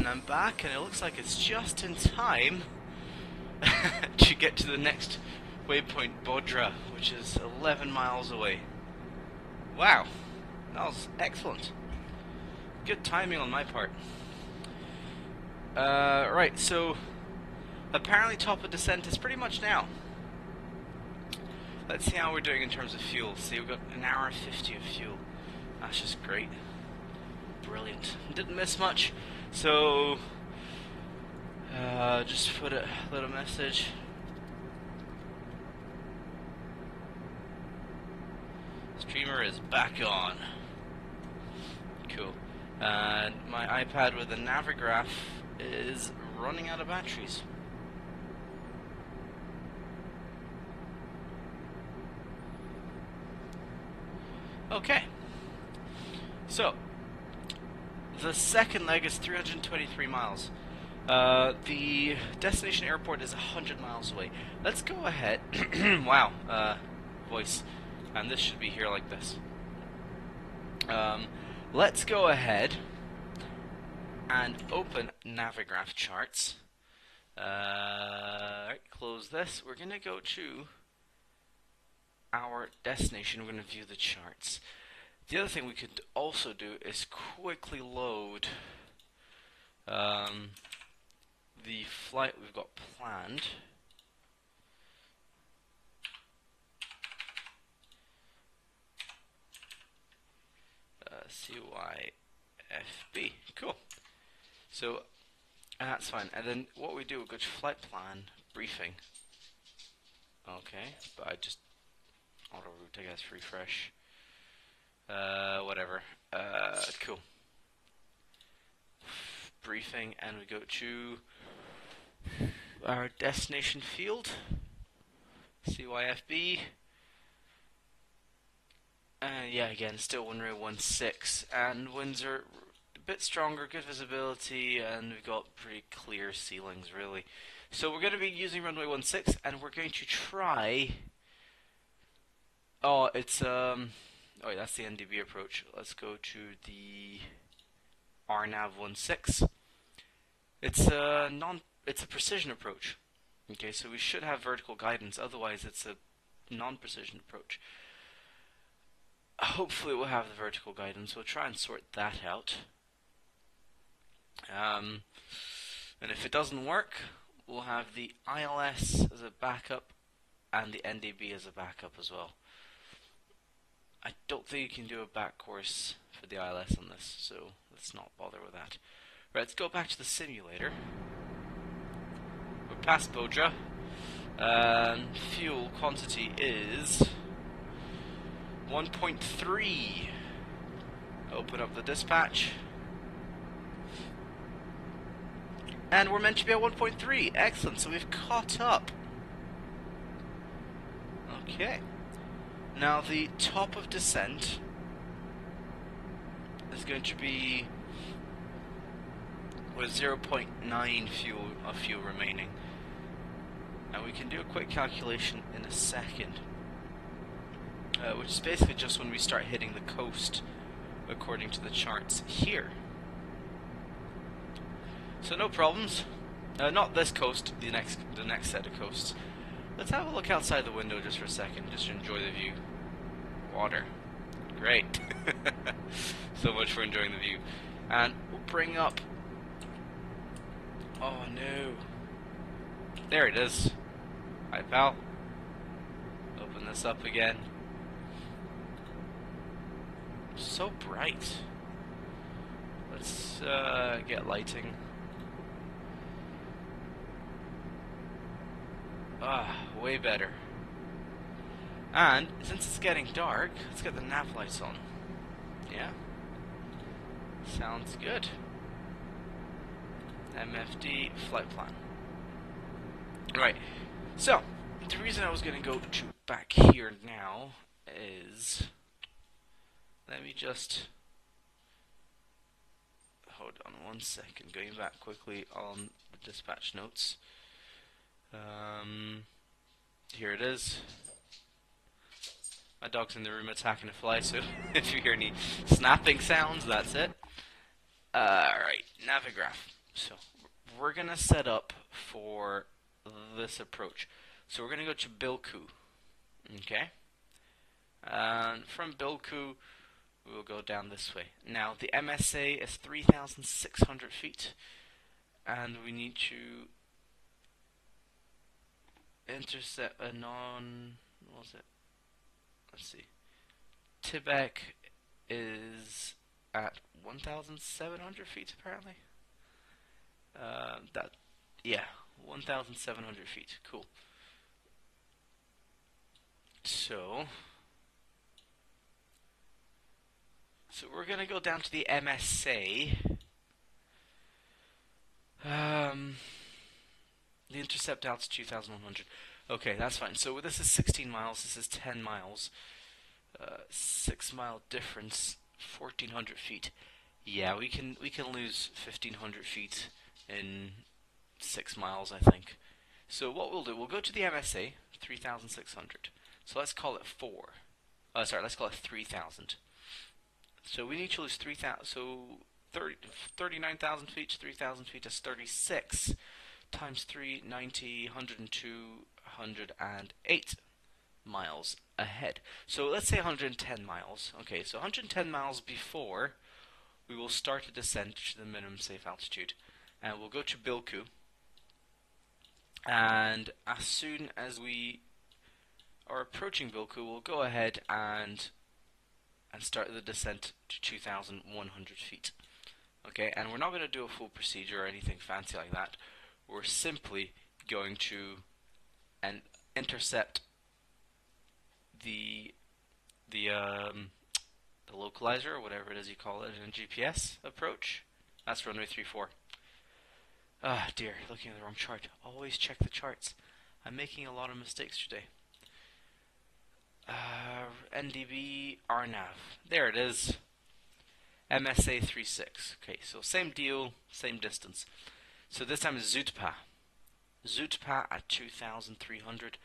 And I'm back, and it looks like it's just in time to get to the next waypoint, Bodra, which is 11 miles away. Wow, that was excellent. Good timing on my part. Right, so apparently top of descent is pretty much now. Let's see how we're doing in terms of fuel. See, we've got an hour 50 of fuel. That's just great. Brilliant. Didn't miss much. So, just put a little message. Streamer is back on. Cool. And my iPad with the Navigraph is running out of batteries. Okay. So, the second leg is 323 miles. The destination airport is 100 miles away. Let's go ahead. Wow. Voice. And this should be here like this. Let's go ahead and open Navigraph charts. Right, close this. We're going to go to our destination. We're going to view the charts. The other thing we could also do is quickly load the flight we've got planned. C510. Cool. So that's fine. And then what we do, we go to flight plan, briefing. Okay, but I just auto route, I guess, refresh. Whatever. Cool. Briefing, and we go to our destination field. C510. Yeah, again, still runway 16, and winds are a bit stronger, good visibility, and we've got pretty clear ceilings, really. So we're going to be using runway 16, and we're going to try... Oh, it's, oh, yeah, that's the NDB approach. Let's go to the RNAV 16. It's a precision approach. Okay, so we should have vertical guidance, otherwise it's a non-precision approach. Hopefully we'll have the vertical guidance. We'll try and sort that out. And if it doesn't work, we'll have the ILS as a backup and the NDB as a backup as well. I don't think you can do a back course for the ILS on this, so let's not bother with that. Right, let's go back to the simulator. We're past Bodra. Fuel quantity is 1.3. Open up the dispatch. And we're meant to be at 1.3. Excellent, so we've caught up. Okay. Now the top of descent is going to be with 0.9 fuel remaining. And we can do a quick calculation in a second. Which is basically just when we start hitting the coast, according to the charts here. So no problems. Not this coast, the next set of coasts. Let's have a look outside the window just for a second, just to enjoy the view. Water. Great. So much for enjoying the view. And we'll bring up... Oh no. There it is. Hi pal. Open this up again. So bright. Let's get lighting. Way better. And since it's getting dark, let's get the nav lights on. Yeah? Sounds good. MFD flight plan. Right. So, the reason I was going to go to back here now is... Let me just... Hold on one second. Going back quickly on the dispatch notes. Here it is. My dog's in the room attacking a fly, so if you hear any snapping sounds, that's it. Alright, Navigraph. So we're gonna set up for this approach. So we're gonna go to Bilku, okay? And from Bilku, we will go down this way. Now the MSA is 3,600 feet, and we need to intercept a what was it? Let's see. Tibet is at 1,700 feet apparently. Yeah, 1,700 feet. Cool. So we're gonna go down to the MSA. The intercept altitude 2,100. Okay, that's fine. So this is 16 miles. This is 10 miles. 6 mile difference. 1,400 feet. Yeah, we can lose 1,500 feet in 6 miles, I think. So what we'll do, we'll go to the MSA 3,600. So let's call it 4. Sorry, let's call it 3,000. So we need to lose 3,000. So 39,000 feet to 3,000 feet is 36 times 3, 90, 102, 108 miles ahead. So let's say 110 miles. Okay, so 110 miles before we will start a descent to the minimum safe altitude, and we'll go to Bilku. And as soon as we are approaching Bilku, we'll go ahead and start the descent to 2,100 feet. Okay, and we're not going to do a full procedure or anything fancy like that. We're simply going to intercept the localizer, or whatever it is you call it in a GPS approach. That's runway 34. Ah, dear, looking at the wrong chart. Always check the charts. I'm making a lot of mistakes today. NDB RNAV. There it is. MSA 36. Okay, so same deal, same distance. So this time is Zutpa. Zutpa at 2,300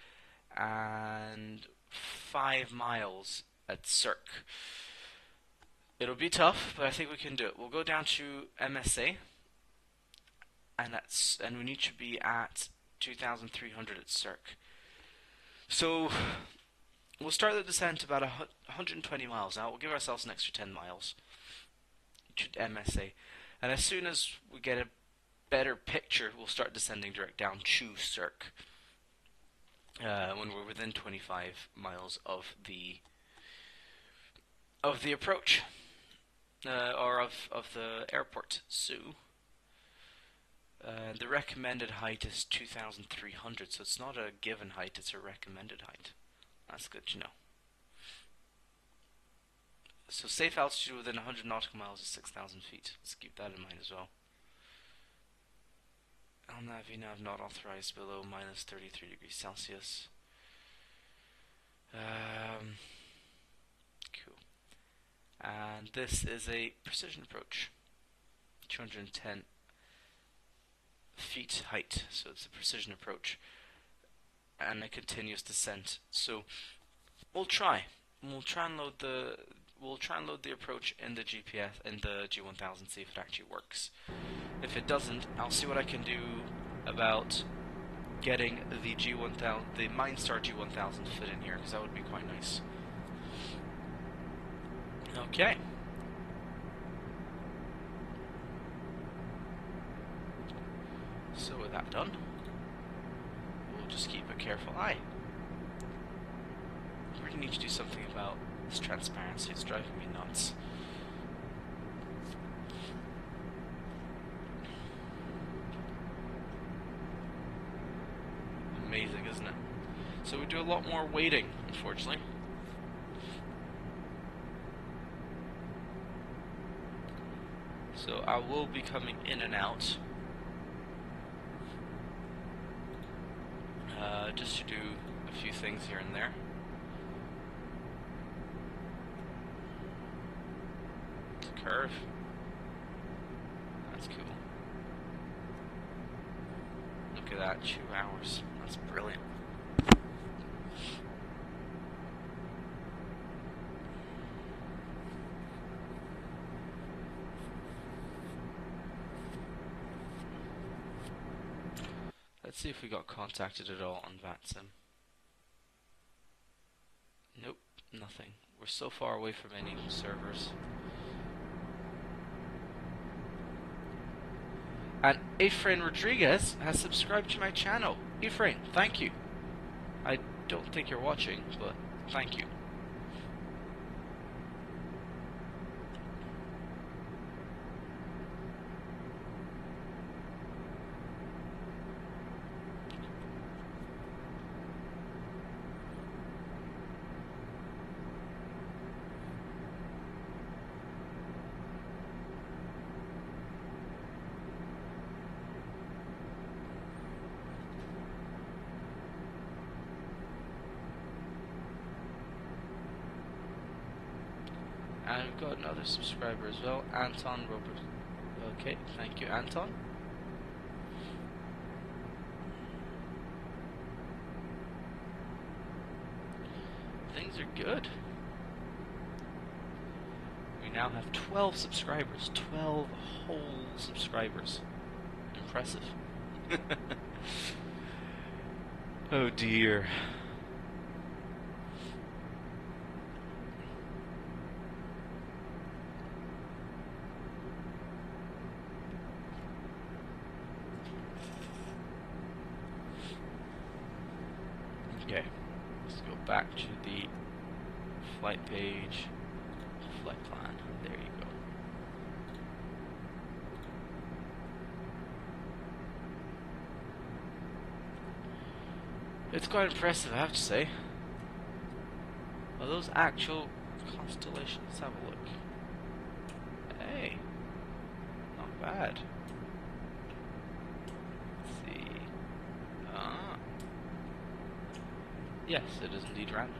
and 5 miles at Cirque. It'll be tough, but I think we can do it. We'll go down to MSA, and we need to be at 2,300 at Cirque. So we'll start the descent about 120 miles. Now we'll give ourselves an extra 10 miles to MSA, and as soon as we get a better picture, we'll start descending direct down to Cirque when we're within 25 miles of the approach, or of the airport. So the recommended height is 2,300, so it's not a given height, it's a recommended height. That's good to know. So safe altitude within 100 nautical miles is 6,000 feet. Let's keep that in mind as well. LNAV not authorized below minus 33 degrees Celsius. Cool. And this is a precision approach. 210 feet height, so it's a precision approach. And a continuous descent. So we'll try and load the approach in the GPS in the G1000, see if it actually works. If it doesn't, I'll see what I can do about getting the the Mindstar G1000 fit in here, because that would be quite nice. Okay. So with that done, we'll just keep a careful eye. We really need to do something about this transparency. It's driving me nuts. Amazing, isn't it? So we do a lot more waiting, unfortunately. So I will be coming in and out, just to do a few things here and there. Curve. That's cool. Look at that, 2 hours. That's brilliant. Let's see if we got contacted at all on VATSIM. Nope, nothing. We're so far away from any servers. And Efrain Rodriguez has subscribed to my channel. Efrain, thank you. I don't think you're watching, but thank you. And we've got another subscriber as well, Anton Robert. Okay, thank you, Anton. Things are good. We now have 12 subscribers. 12 whole subscribers. Impressive. Oh dear. Okay, let's go back to the flight page, flight plan. There you go. It's quite impressive, I have to say. Are those actual constellations? Let's have a look. Hey, not bad. Let's see. Ah. Yes, it is indeed random.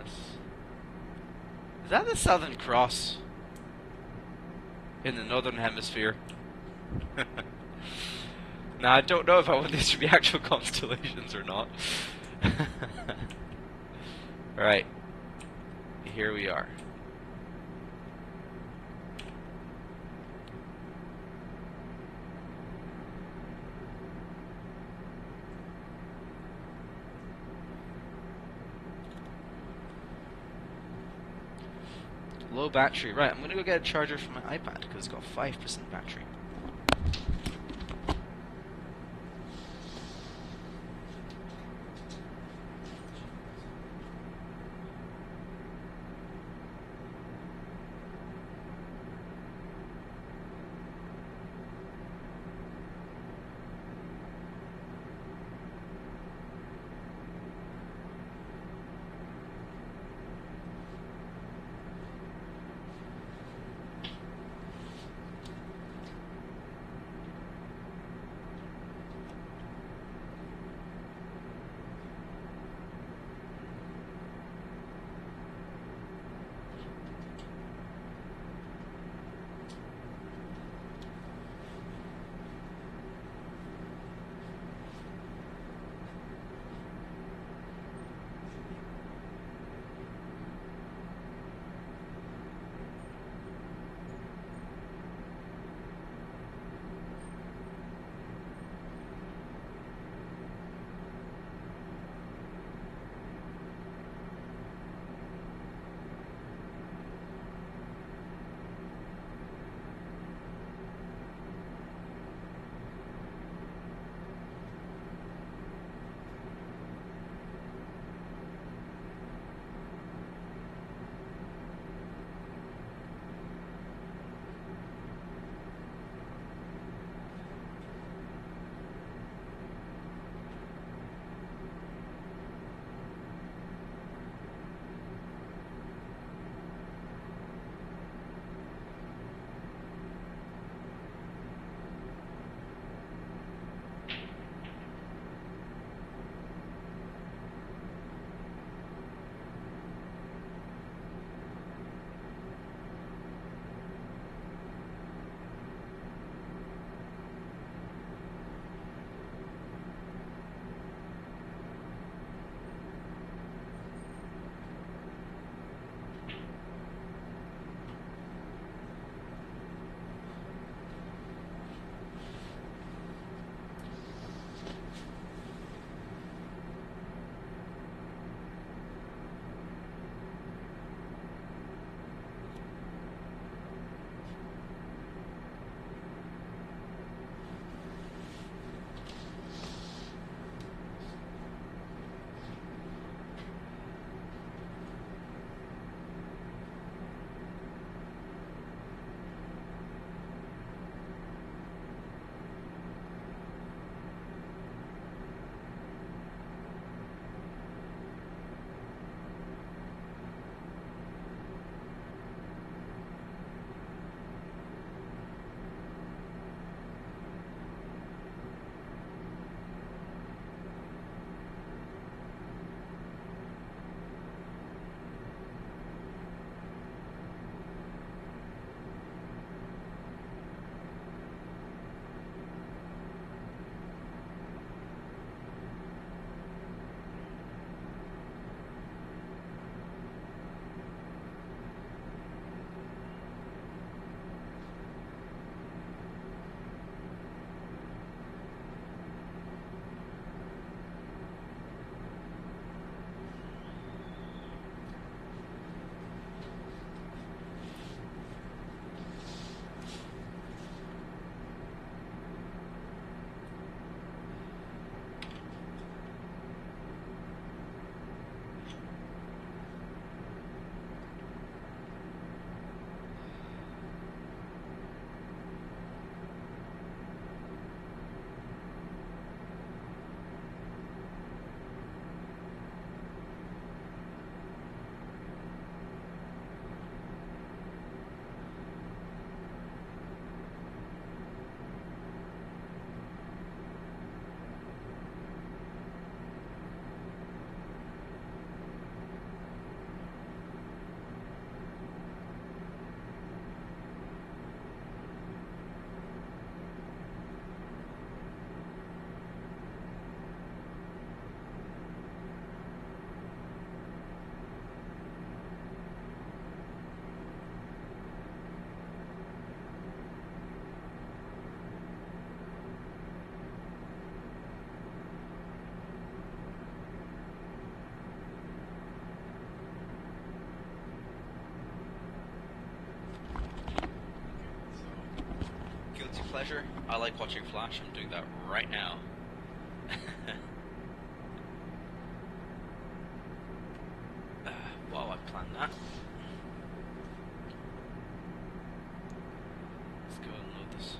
Is that the Southern Cross in the Northern Hemisphere? Now, I don't know if I want these to be actual constellations or not. Right, here we are. Low battery. Right, I'm gonna go get a charger for my iPad because it's got 5% battery. I like watching Flash. I'm doing that right now. Wow, I planned that. Let's go and load this.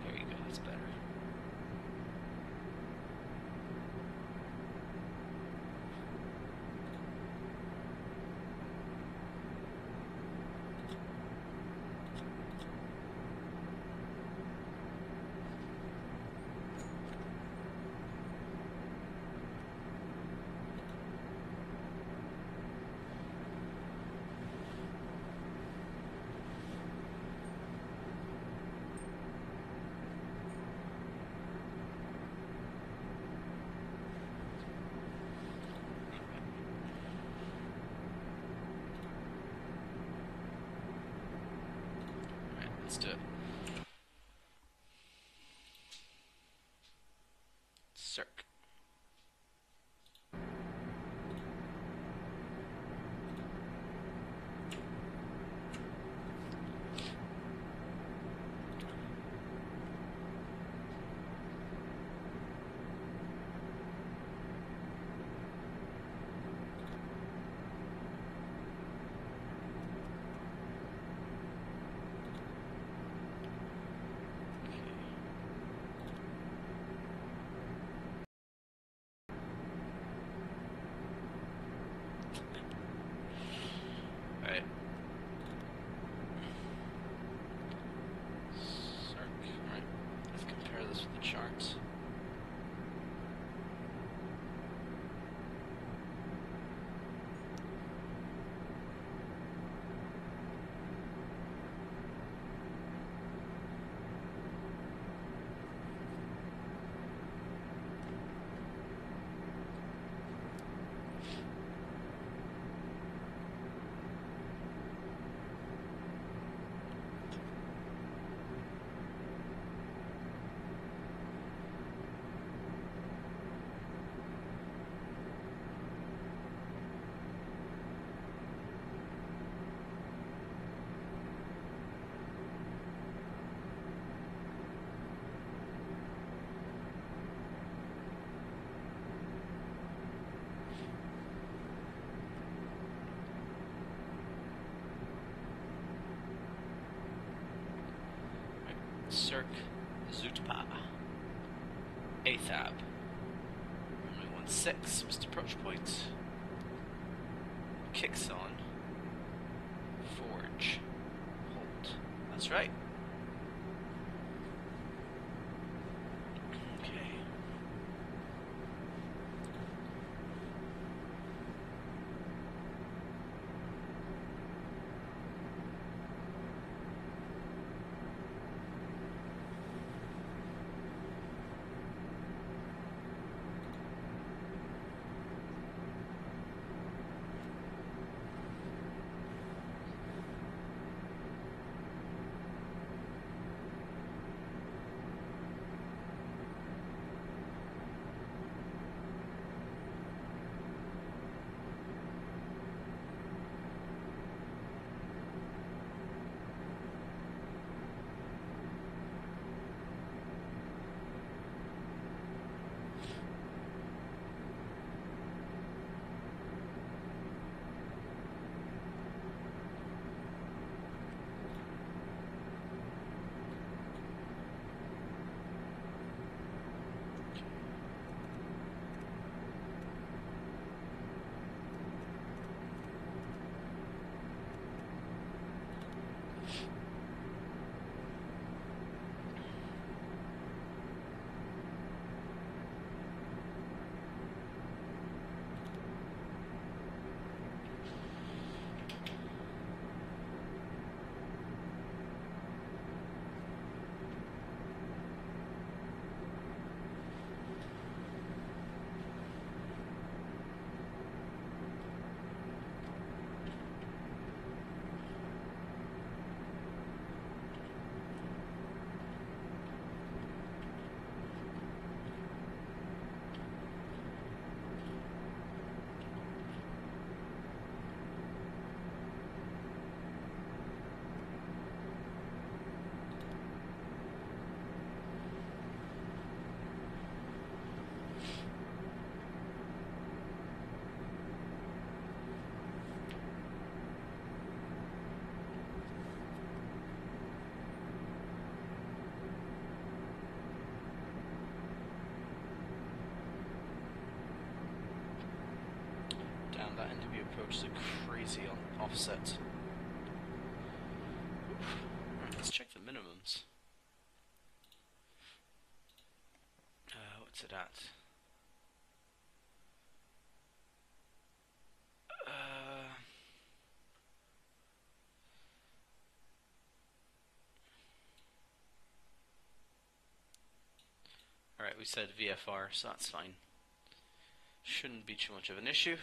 There you go, that's better. Let's do it. Circ. Alright. Circ. Alright. Let's compare this with the charts. Circ, Zootpa, Athab, 16, Mr. Approach Point, Kixon, Forge, Holt. That's right. Okay. approach the crazy offset. Right, let's check the minimums. What's it at? Alright, we said VFR, so that's fine. Shouldn't be too much of an issue.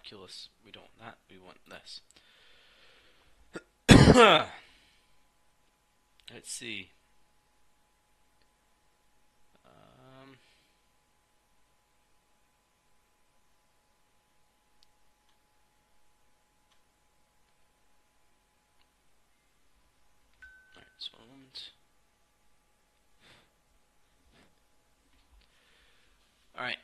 calculus. We don't want that. We want this. Let's see. Alright, so a moment. Alright.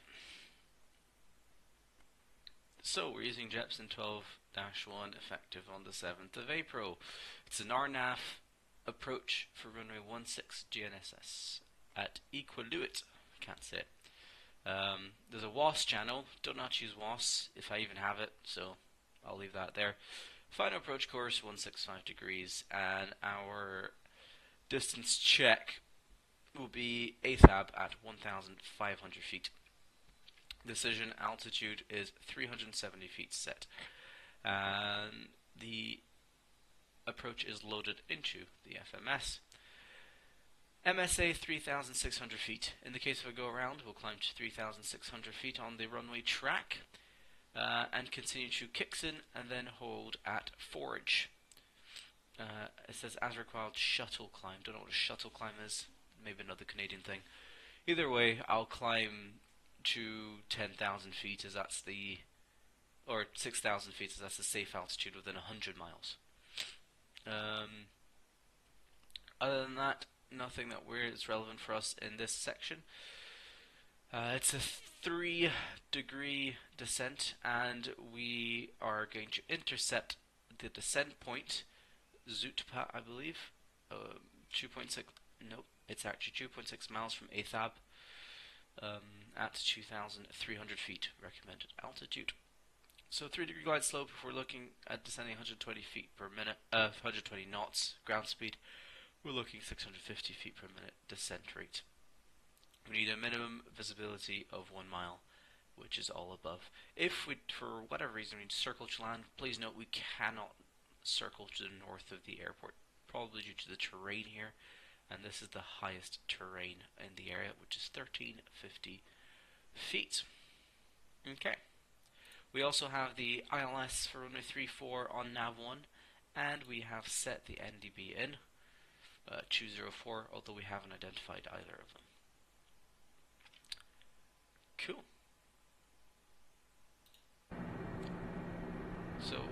So we're using Jepson 12-1 effective on the 7th of April. It's an RNAV approach for runway 16 GNSS at iqaluit. Can't say it. There's a WAS channel. Do not use WAS if I even have it, so I'll leave that there. Final approach course 165 degrees, and our distance check will be ATHAB at 1,500 feet. Decision altitude is 370 feet set, and the approach is loaded into the FMS. MSA 3,600 feet. In the case of a go around, we'll climb to 3,600 feet on the runway track and continue to Kixon and then hold at Forge. It says as required shuttle climb. Don't know what a shuttle climb is. Maybe another Canadian thing. Either way, I'll climb to 10,000 feet as that's the, or 6,000 feet as that's the safe altitude within 100 miles. Other than that, nothing that is relevant for us in this section. It's a 3-degree descent, and we are going to intercept the descent point, Zutpa, I believe. 2.6. Nope, it's actually 2.6 miles from ATHAB. At 2,300 feet recommended altitude. So 3-degree glide slope. If we're looking at descending 120 feet per minute, 120 knots ground speed, we're looking 650 feet per minute descent rate. We need a minimum visibility of 1 mile, which is all above. If we, for whatever reason, we need to circle to land, please note we cannot circle to the north of the airport, probably due to the terrain here. And this is the highest terrain in the area, which is 1,350 feet. Okay. We also have the ILS for runway 34 on nav1, and we have set the NDB in 204, although we haven't identified either of them. Cool. So,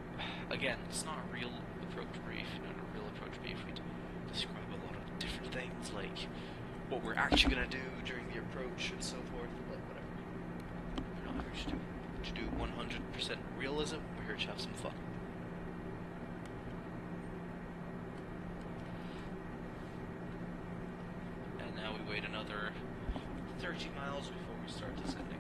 again, it's not a real approach brief. Not a real approach brief. We describe a lot of different things, like what we're actually going to do during the approach and so forth, like whatever. We're not here to do 100% realism, we're here to have some fun. And now we wait another 30 miles before we start descending.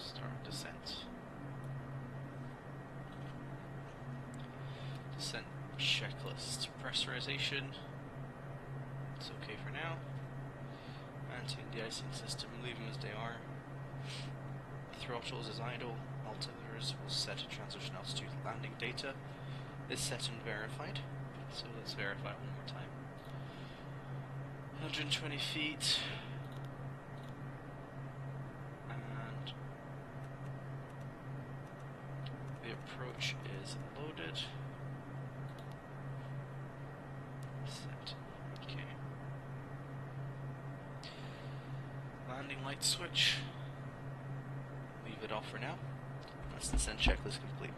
Start descent. Descent checklist. Pressurization. It's okay for now. Anti-de-icing system, leave them as they are. Throttles is idle. Altimeters will set a transition altitude. Landing data is set and verified. So let's verify one more time. 120 feet. And the approach is loaded. Set. Okay. Landing light switch. Leave it off for now. That's the descent checklist complete.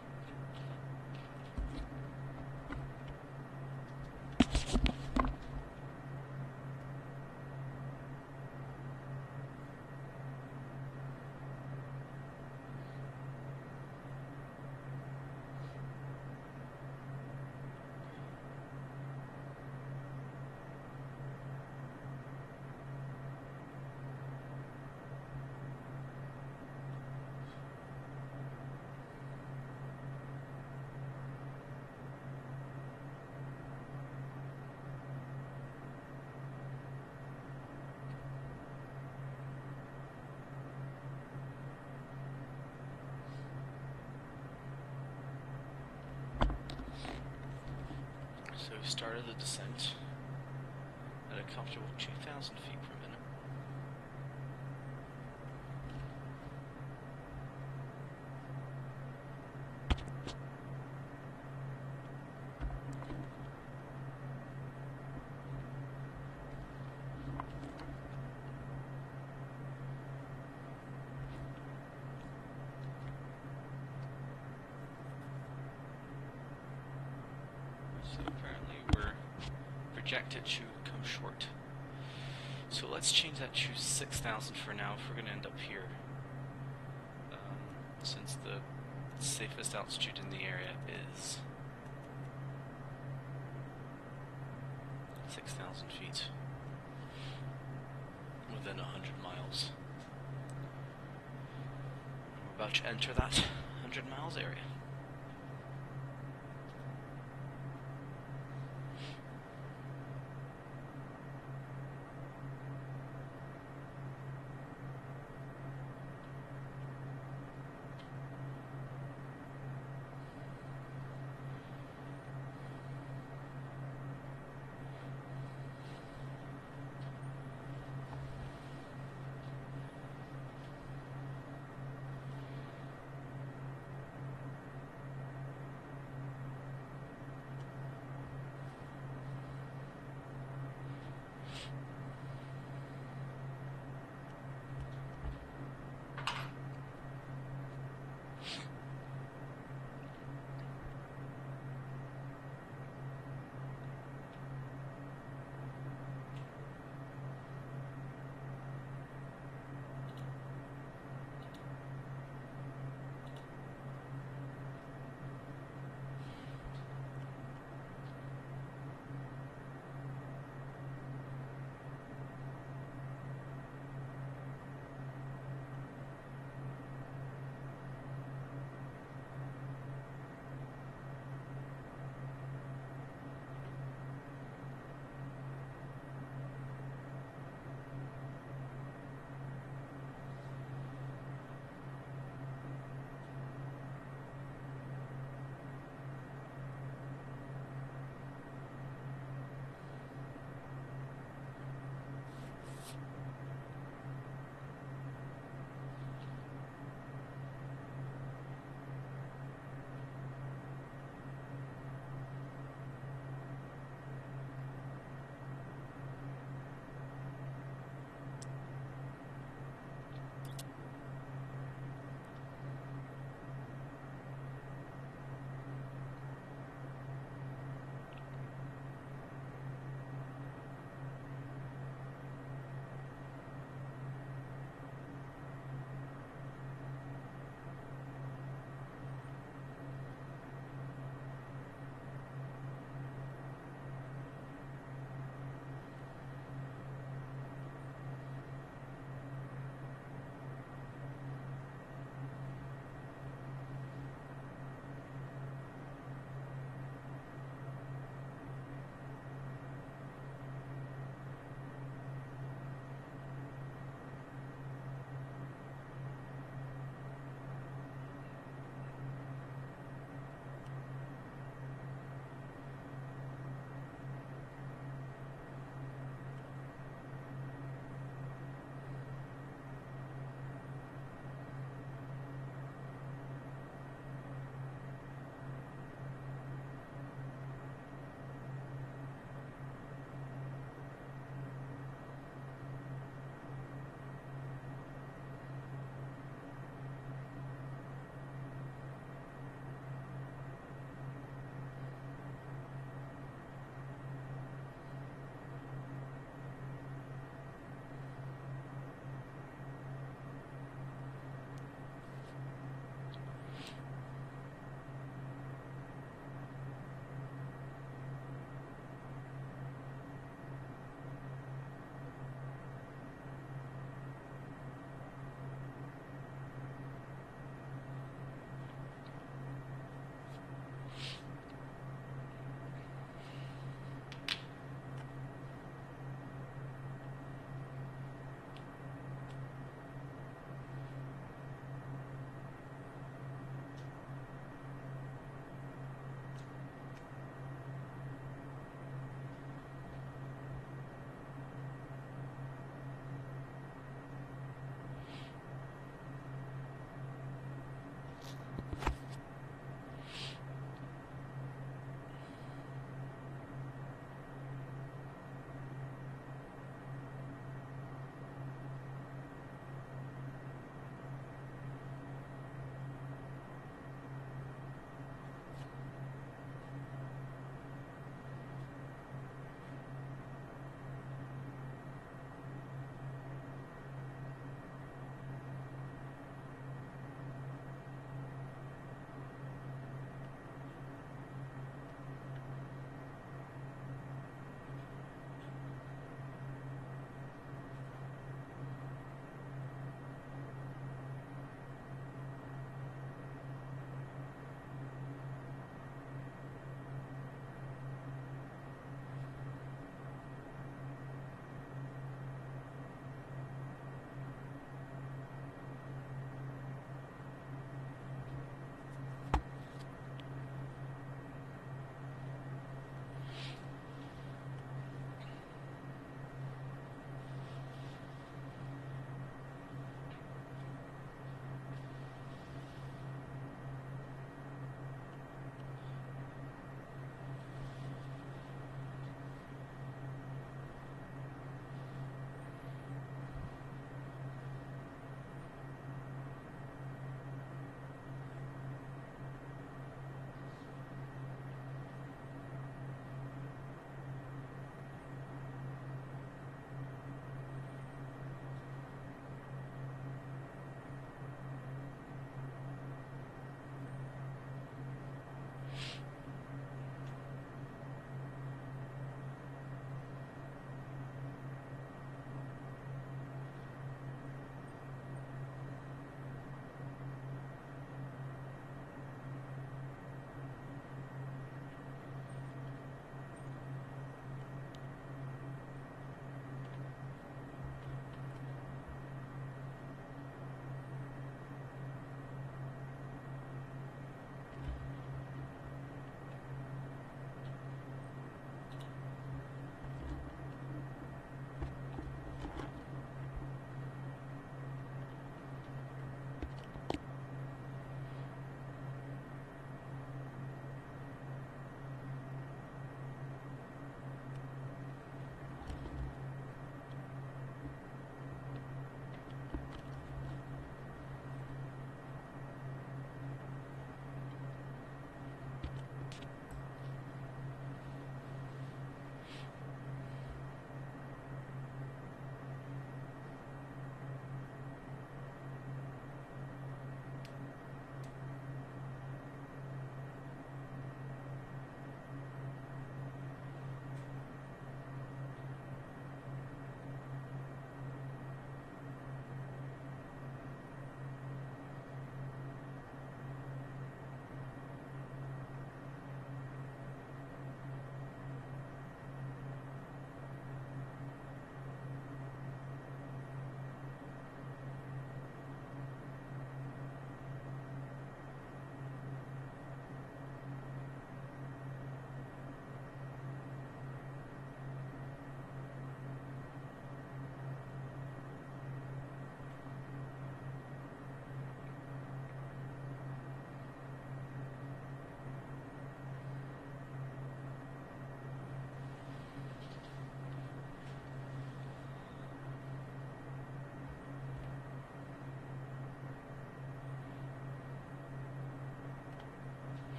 So we started the descent at a comfortable 2,000 feet per minute. So apparently we're projected to come short. So let's change that to 6,000 for now if we're going to end up here. Since the safest altitude in the area is 6,000 feet. Within 100 miles. We're about to enter that 100 miles area.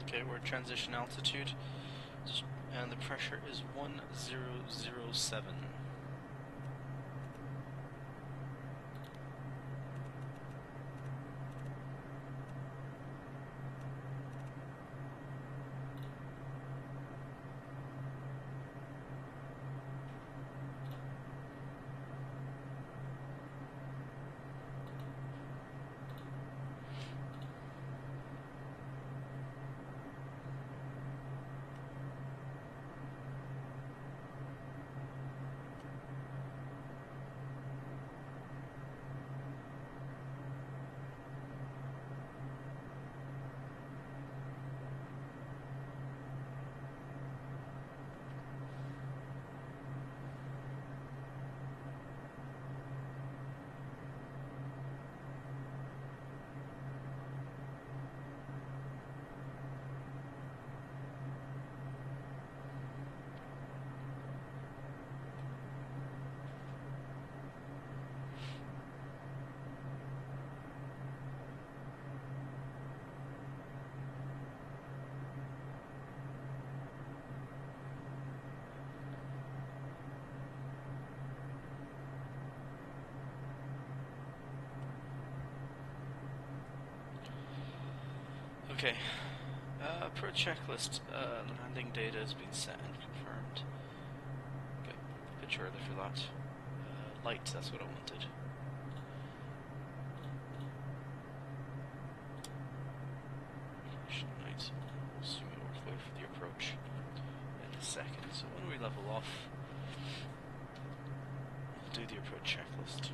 Okay, we're at transition altitude, and the pressure is 1007. Okay, per checklist, landing data has been set and confirmed. Okay, a bit early for that. Light, that's what I wanted. Night. We'll assume it works. Wait for the approach in a second. So when we level off, we'll do the approach checklist.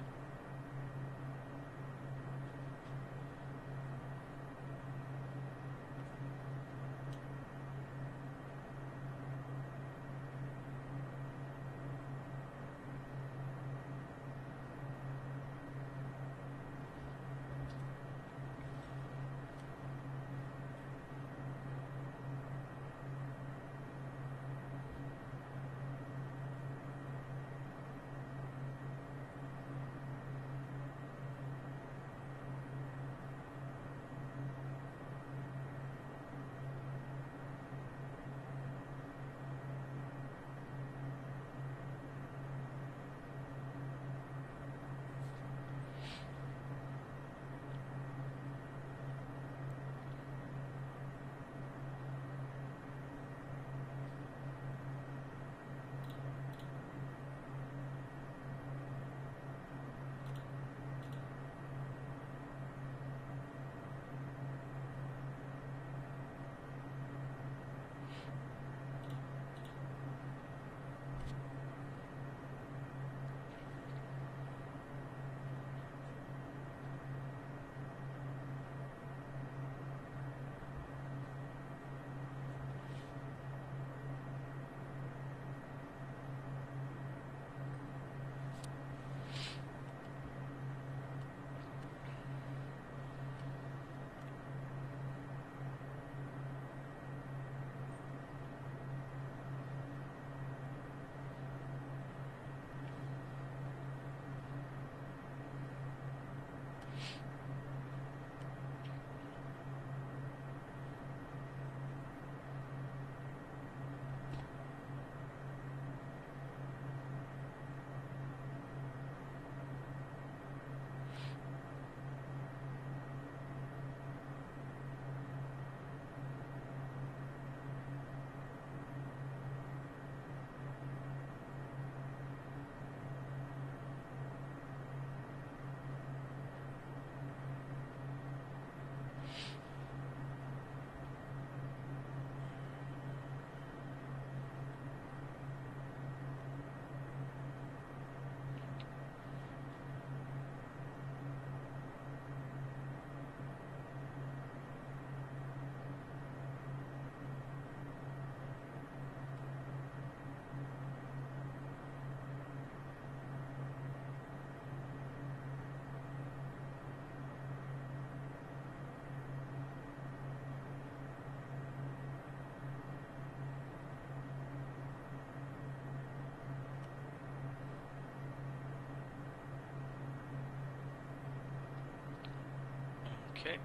Okay,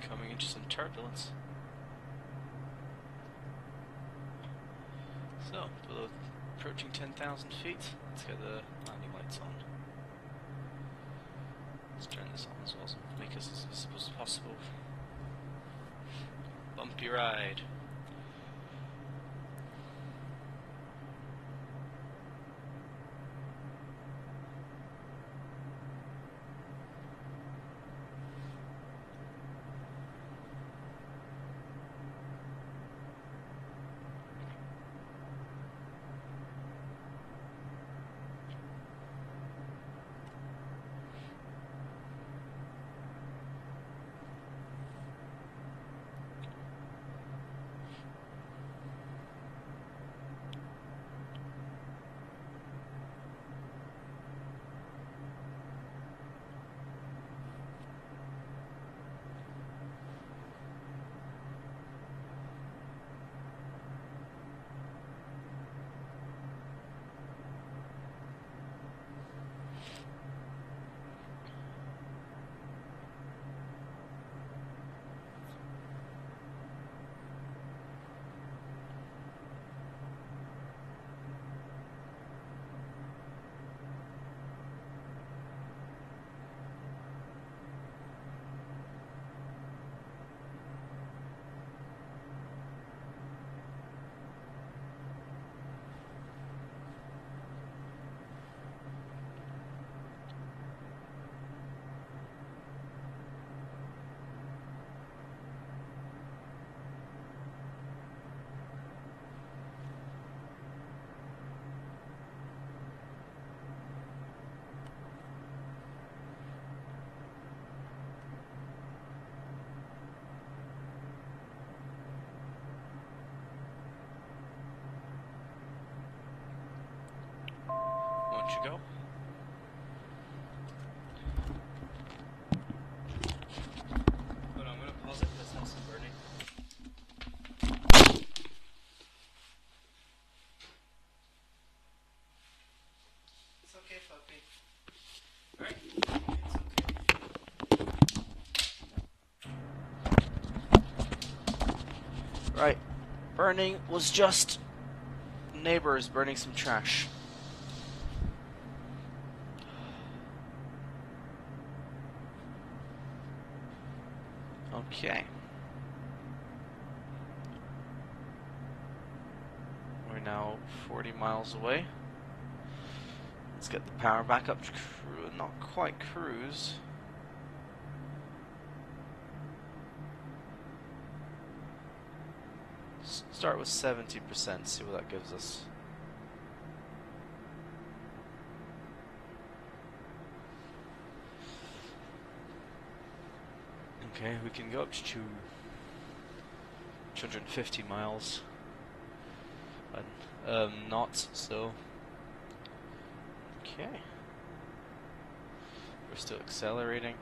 coming into some turbulence. So, below approaching 10,000 feet, let's get the landing lights on. Let's turn this on as well, so make us as visible as possible. Bumpy ride. Won't you go? Hold on, I'm gonna pause it because that's some burning. It's okay, puppy. Alright? It's okay. Right. Burning was just neighbors burning some trash. Okay. We're now 40 miles away. Let's get the power back up to not quite cruise. Start with 70%, see what that gives us. Okay, we can go up to 250 miles. Knots, so. Okay. We're still accelerating.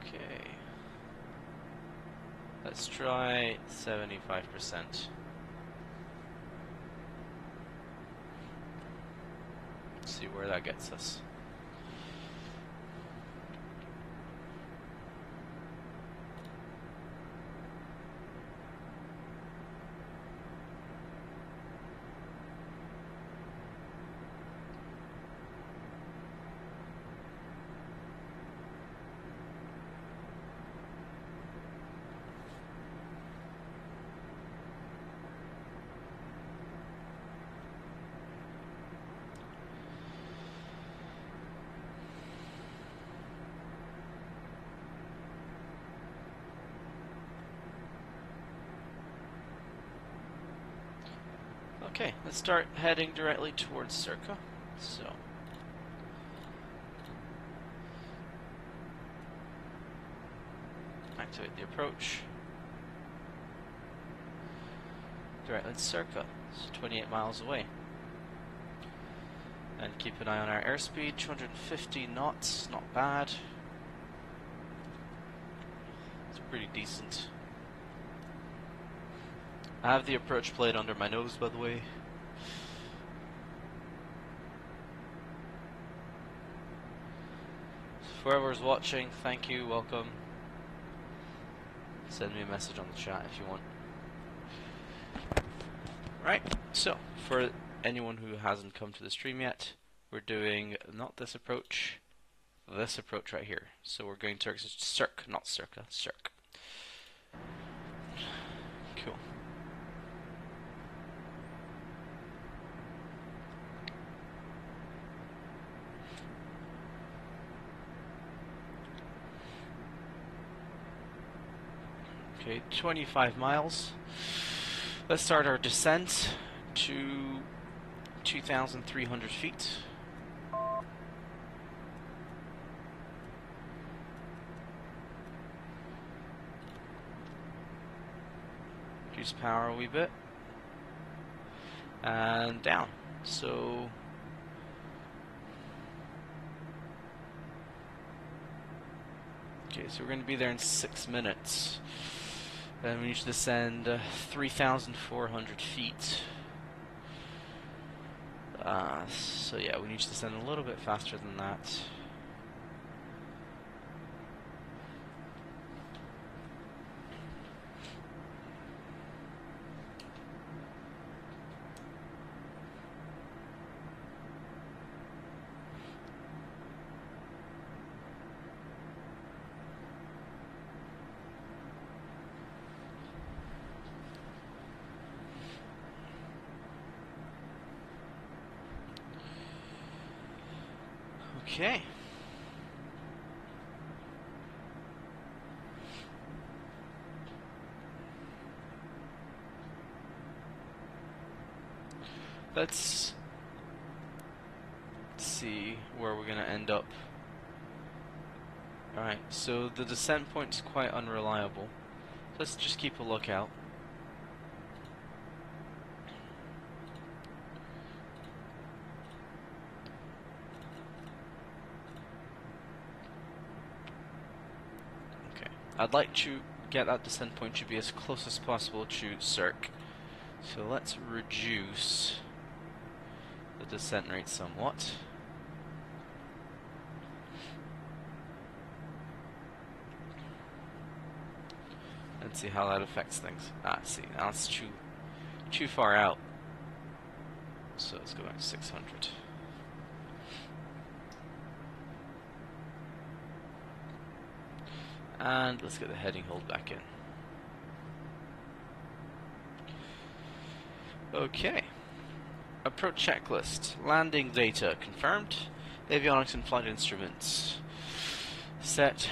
Okay. Let's try 75%. See where that gets us. Okay, let's start heading directly towards Circa. So, activate the approach. Directly to Circa. It's 28 miles away. And keep an eye on our airspeed, 250 knots, not bad. It's pretty decent. I have the approach plate under my nose, by the way. Whoever's watching, thank you, welcome. Send me a message on the chat if you want. Right, so, for anyone who hasn't come to the stream yet, we're doing not this approach right here. So we're going to Cirque, not Circa, Cirque. Cool. Okay, 25 miles. Let's start our descent to 2,300 feet. Reduce power a wee bit. And down. So okay, so we're going to be there in 6 minutes. And we need to descend 3,400 feet. So yeah, we need to descend a little bit faster than that. Okay. Let's see where we're going to end up. Alright, so the descent point is quite unreliable. Let's just keep a lookout. I'd like to get that descent point to be as close as possible to Cirque. So let's reduce the descent rate somewhat. And see how that affects things. See, now it's too far out. So let's go back to 600. And let's get the heading hold back in. Okay. Approach checklist. Landing data confirmed. Avionics and flight instruments. Set.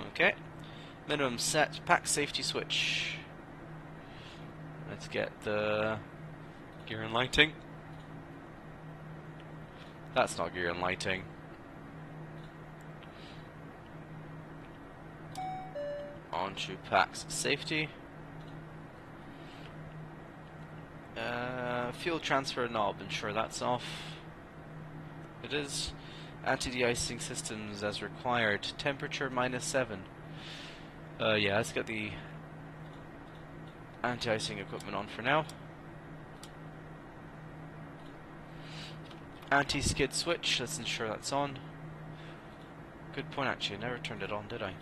Okay. Minimum set. Pack safety switch. Let's get the gear and lighting. That's not gear and lighting. Onto packs safety. Fuel transfer knob, ensure that's off. It is. Anti-de-icing systems as required. Temperature -7. Yeah, let's get the anti-icing equipment on for now. Anti-skid switch, let's ensure that's on. Good point actually, I never turned it on, did I?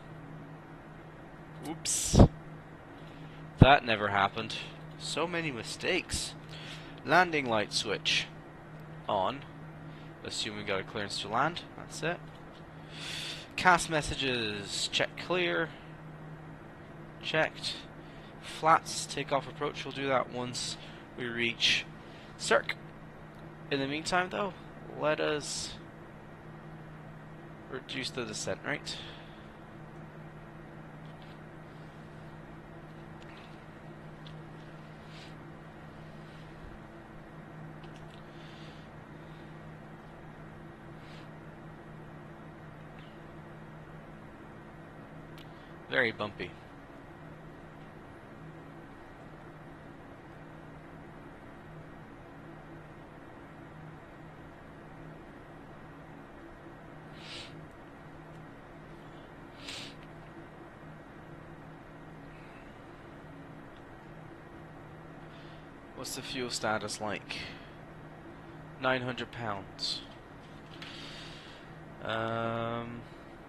Oops. That never happened. So many mistakes. Landing light switch on. Assume we got a clearance to land. That's it. CAS messages. Check clear. Checked. Flats. Takeoff approach. We'll do that once we reach Cirque. In the meantime though, let us reduce the descent rate. Very bumpy. What's the fuel status like? 900 pounds.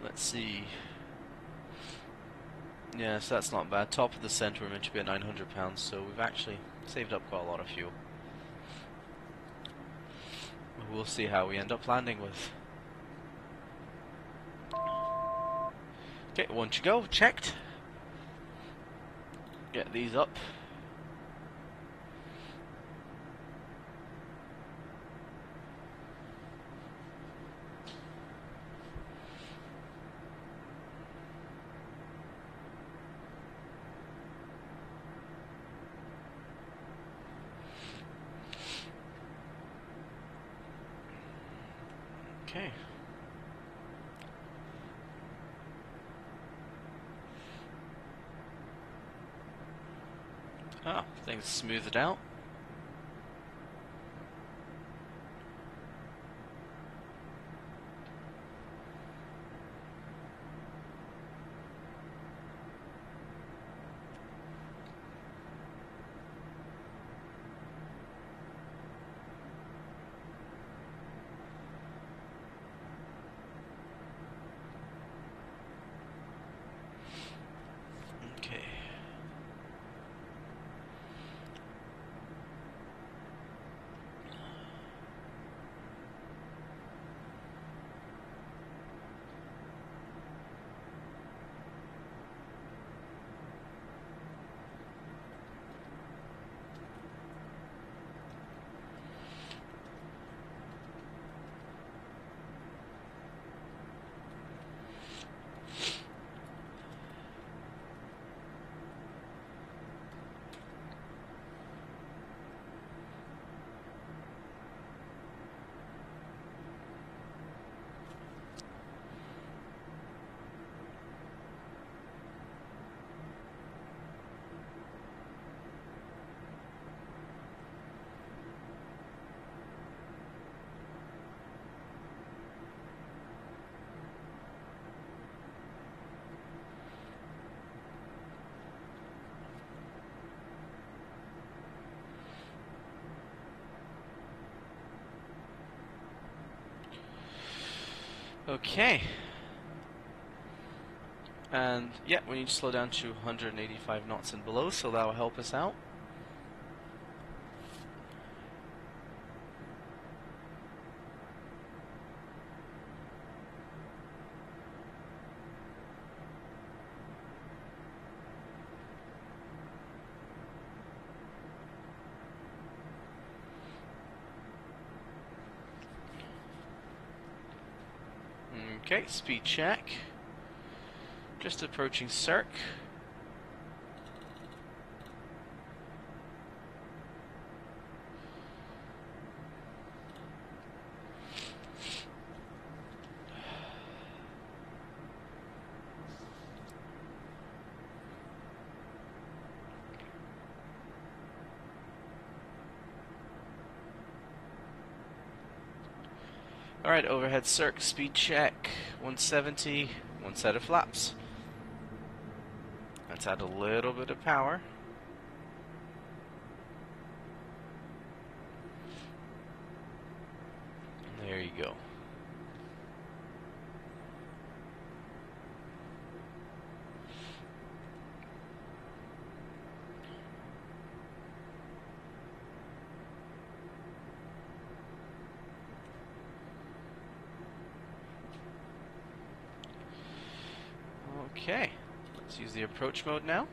Let's see. Yeah, so that's not bad. Top of the center we're meant to be at 900 pounds, so we've actually saved up quite a lot of fuel. We'll see how we end up landing with. Okay, one to go. Checked. Get these up. Okay. Ah, things smoothed out. Okay. Okay. And yeah, we need to slow down to 185 knots and below, so that will help us out. Okay, speed check. Just approaching circ. Alright, overhead circ, speed check, 170, one set of flaps. Let's add a little bit of power. There you go. Okay, let's use the approach mode now.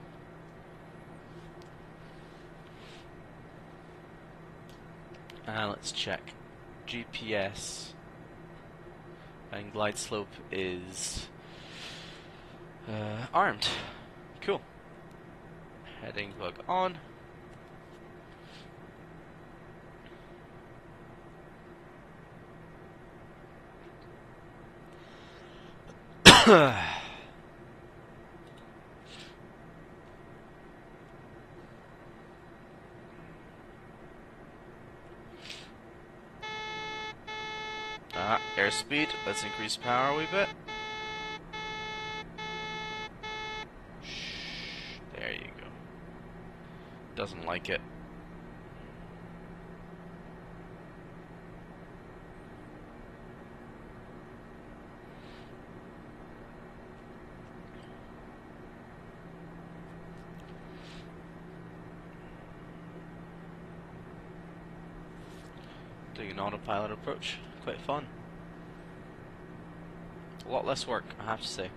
And let's check. GPS and glide slope is armed. Cool. Heading bug on. Airspeed. Let's increase power a wee bit. Shh. There you go. Doesn't like it. Doing an autopilot approach, quite fun. A lot less work, I have to say.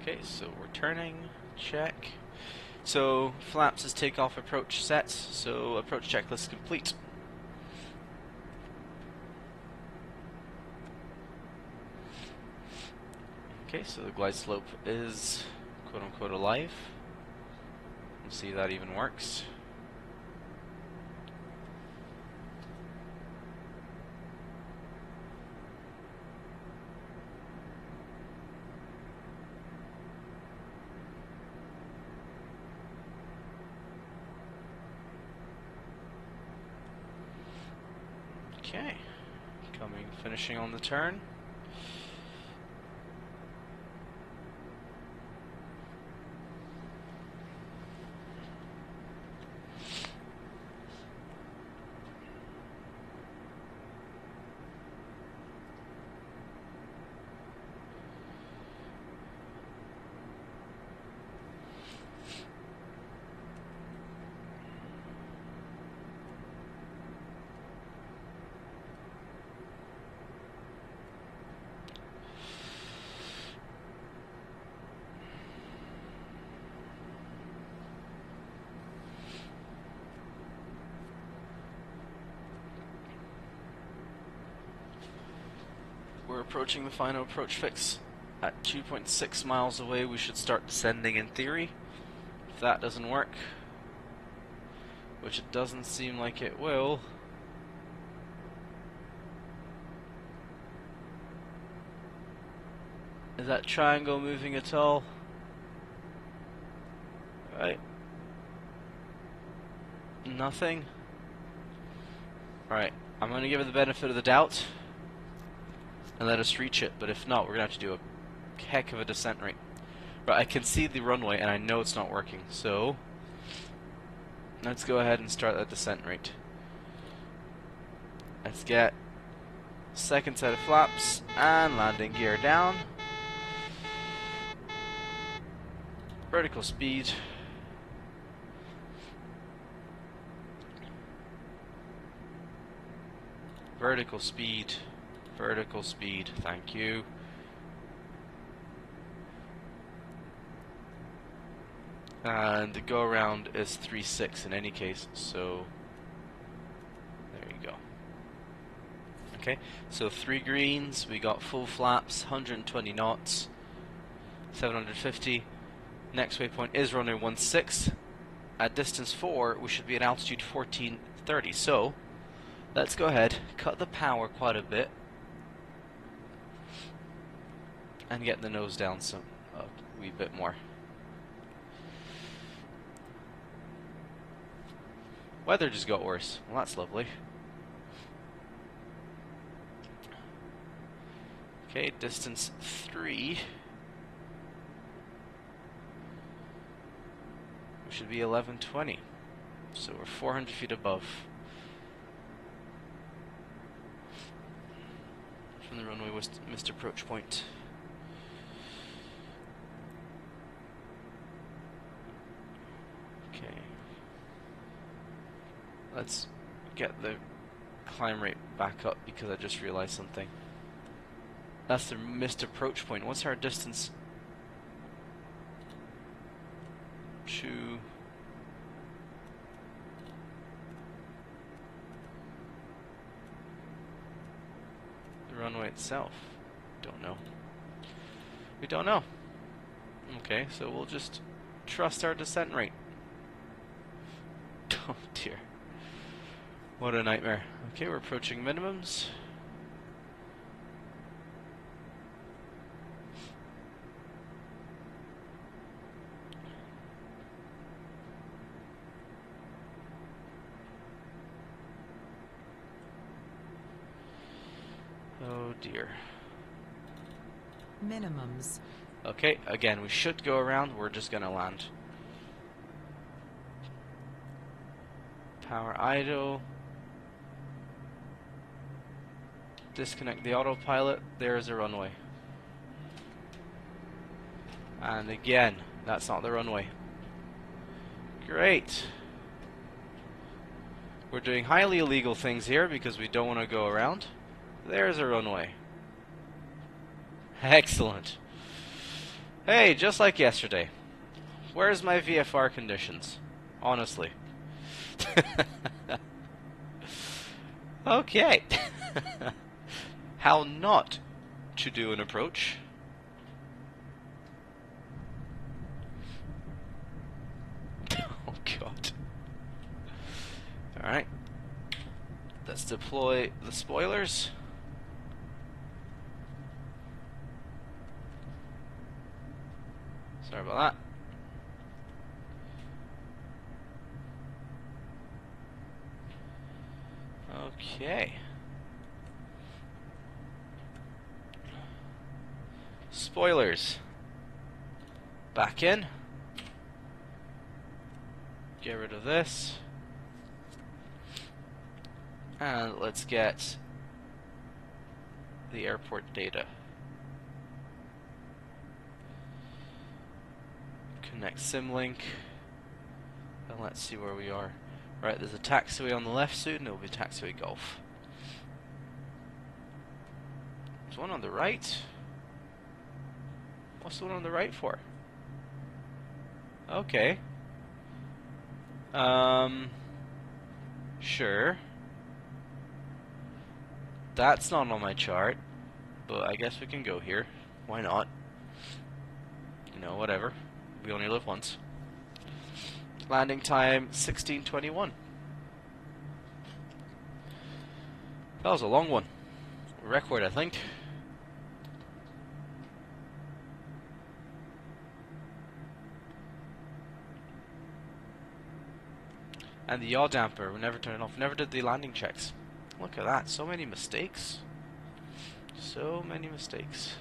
Okay, so we're turning, check. So flaps is takeoff approach set, so approach checklist complete. Okay, so the glide slope is quote-unquote alive. We'll see if that even works. Okay, finishing on the turn. We're approaching the final approach fix. At 2.6 miles away, we should start descending in theory. If that doesn't work, which it doesn't seem like it will, is that triangle moving at all? Right. Nothing? Right, I'm going to give it the benefit of the doubt and let us reach it, but if not, we're going to have to do a heck of a descent rate. Right, I can see the runway and I know it's not working, so let's go ahead and start that descent rate. Let's get second set of flaps and landing gear down. Vertical speed. Vertical speed. Vertical speed. Thank you. And the go around is 3.6 in any case, so there you go. Okay, so 3 greens, we got full flaps, 120 knots, 750. Next waypoint is runway 16. At distance 4, we should be at altitude 1430. So let's go ahead, cut the power quite a bit, and get the nose down some a wee bit more. Weather just got worse. Well, that's lovely. Okay, distance 3. We should be 1120. So we're 400 feet above from the runway missed approach point. Okay. Let's get the climb rate back up because I just realized something. That's the missed approach point. What's our distance to the runway itself? Don't know. We don't know. Okay, so we'll just trust our descent rate. Oh dear. What a nightmare. Okay, we're approaching minimums. Oh dear. Minimums. Okay, again, we should go around. We're just gonna land. Power idle. Disconnect the autopilot. There's a runway. And again, that's not the runway. Great. We're doing highly illegal things here because we don't want to go around. There's a runway. Excellent. Hey, just like yesterday. Where's my VFR conditions? Honestly. Okay. How not to do an approach. Oh god. Alright. Let's deploy the spoilers. Sorry about that. Okay. Spoilers. Back in. Get rid of this. And let's get the airport data. Connect SimLink. And let's see where we are. Right, there's a taxiway on the left soon. It'll be taxiway Golf. There's one on the right. What's the one on the right for? Okay. Sure. That's not on my chart, but I guess we can go here. Why not? You know, whatever. We only live once. Landing time 16:21. That was a long one. Record, I think. And the yaw damper, we never turned it off. Never did the landing checks. Look at that, so many mistakes. So many mistakes.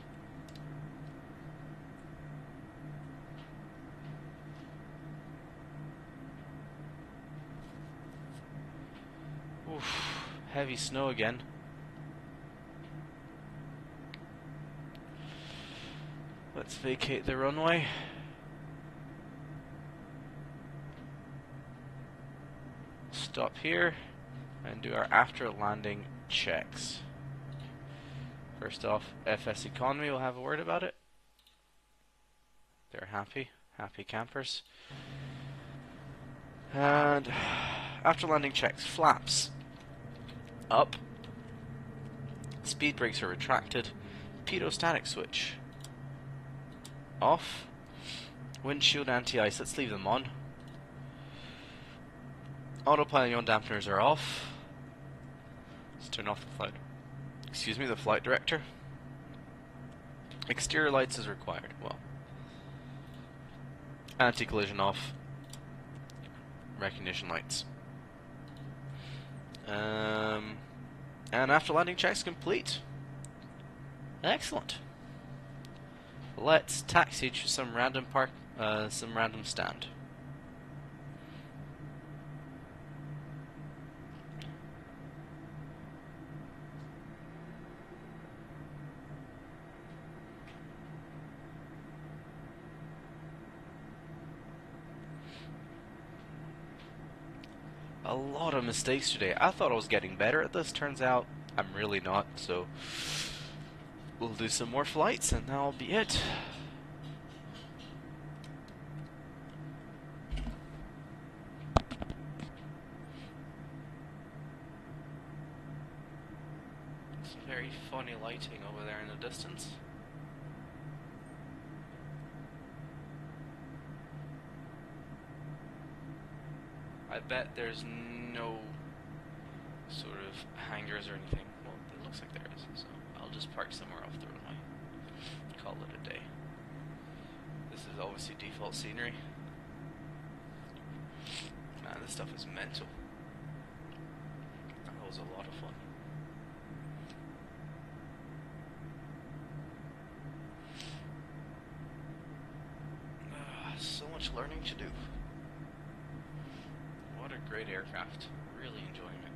Oof, heavy snow again. Let's vacate the runway. Stop here and do our after landing checks. First off, FS Economy will have a word about it. They're happy campers. And after landing checks, flaps up, speed brakes are retracted, pitot-static switch off, windshield anti-ice, let's leave them on. Autopilot yaw dampeners are off. Let's turn off the flight. Excuse me, the flight director. Exterior lights is required. Well, anti-collision off. Recognition lights. And after landing checks complete. Excellent. Let's taxi to some random stand. A lot of mistakes today. I thought I was getting better at this. Turns out I'm really not. So we'll do some more flights and that'll be it. It's very funny lighting over there in the distance. I bet there's no sort of hangars or anything. Well, it looks like there is, so I'll just park somewhere off the runway. Call it a day. This is obviously default scenery. Man, this stuff is mental. That was a lot of fun. learning to do. What a great aircraft. Really enjoying it.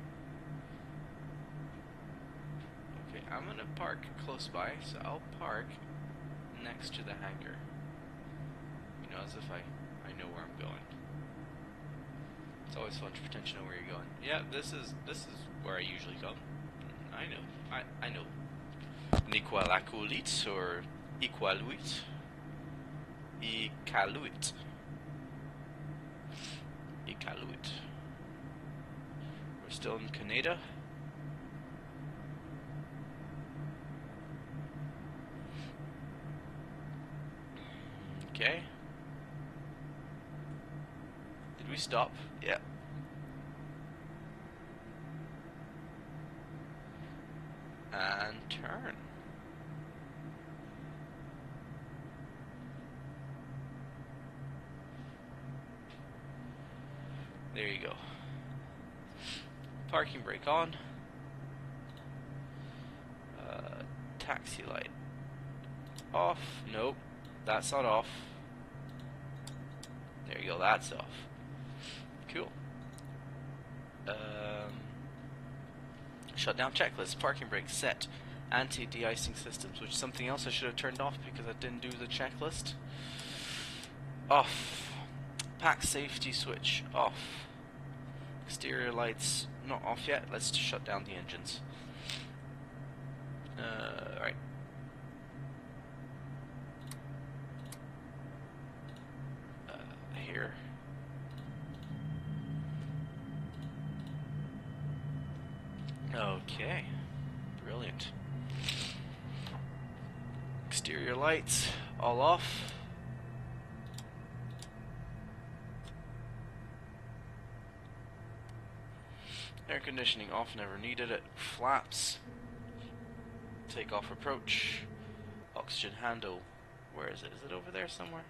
Okay, I'm gonna park close by, so I'll park next to the hangar. You know, as if I know where I'm going. It's always fun to pretend to know where you're going. Yeah, this is where I usually go. I know. I know. Iqaluit or iqaluit. Iqaluit. Iqaluit. We're still in Canada. Okay. Did we stop? Yeah. And turn. There you go. Parking brake on. Taxi light off. Nope, that's not off. There you go, that's off. Cool. Shutdown checklist. Parking brake set. Anti-de-icing systems, which is something else I should have turned off because I didn't do the checklist. Off. Pack safety switch off. Exterior lights not off yet. Let's just shut down the engines. Right. Here. Okay. Brilliant. Exterior lights all off. Air conditioning off, never needed it. Flaps. Takeoff approach. Oxygen handle. Where is it? Is it over there somewhere?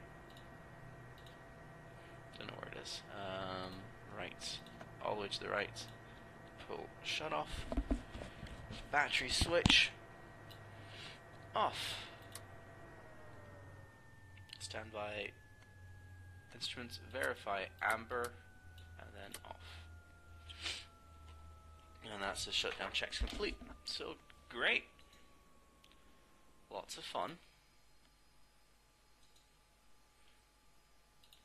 Don't know where it is. Right. All the way to the right. Pull shut off. Battery switch. Off. Standby. Instruments verify amber. And then off. And that's the shutdown checks complete. So, great. Lots of fun.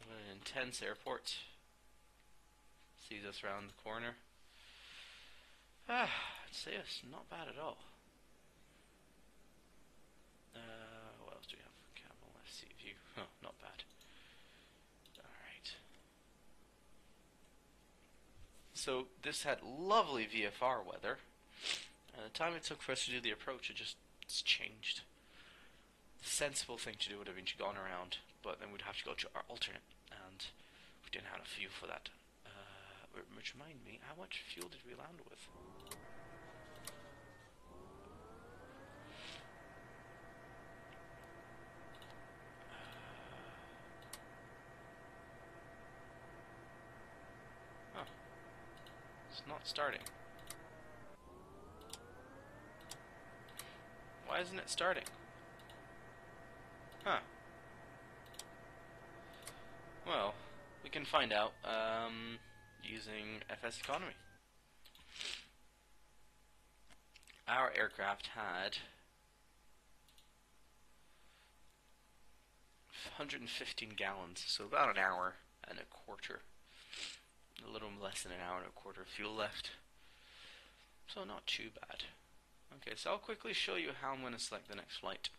An intense airport. Sees us around the corner. I'd say it's not bad at all. What else do we have? Cabin left seat view. Oh, not bad. Alright. So, this had lovely VFR weather. And the time it took for us to do the approach, it's changed. The sensible thing to do would have been to gone around, but then we'd have to go to our alternate, and we didn't have fuel for that. Which reminds me, how much fuel did we land with? Huh. It's not starting. Why isn't it starting? Huh. Well, we can find out using FS Economy. Our aircraft had 115 gallons, so about an hour and a quarter. A little less than an hour and a quarter of fuel left. So not too bad. Okay, so I'll quickly show you how I'm going to select the next flight,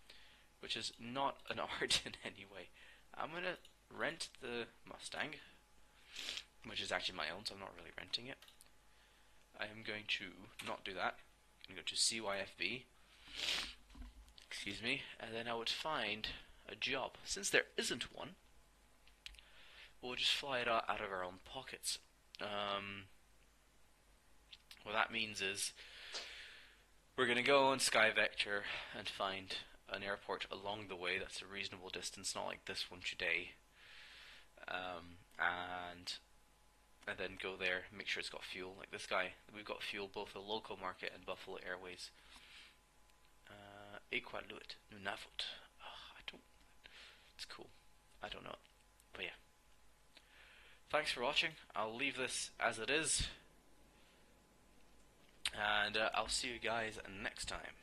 which is not an art in any way. I'm going to rent the Mustang, which is actually my own, so I'm not really renting it. I am going to not do that. I'm going to go to CYFB, excuse me, and then I would find a job. Since there isn't one, we'll just fly it out of our own pockets. What that means is we're going to go on SkyVector and find an airport along the way that's a reasonable distance, not like this one today, and then go there, make sure it's got fuel. Like this guy, we've got fuel both the local market and Buffalo Airways. iqaluit, Nunavut. I don't. It's cool. I don't know it, but yeah. thanks for watching. I'll leave this as it is, and I'll see you guys next time.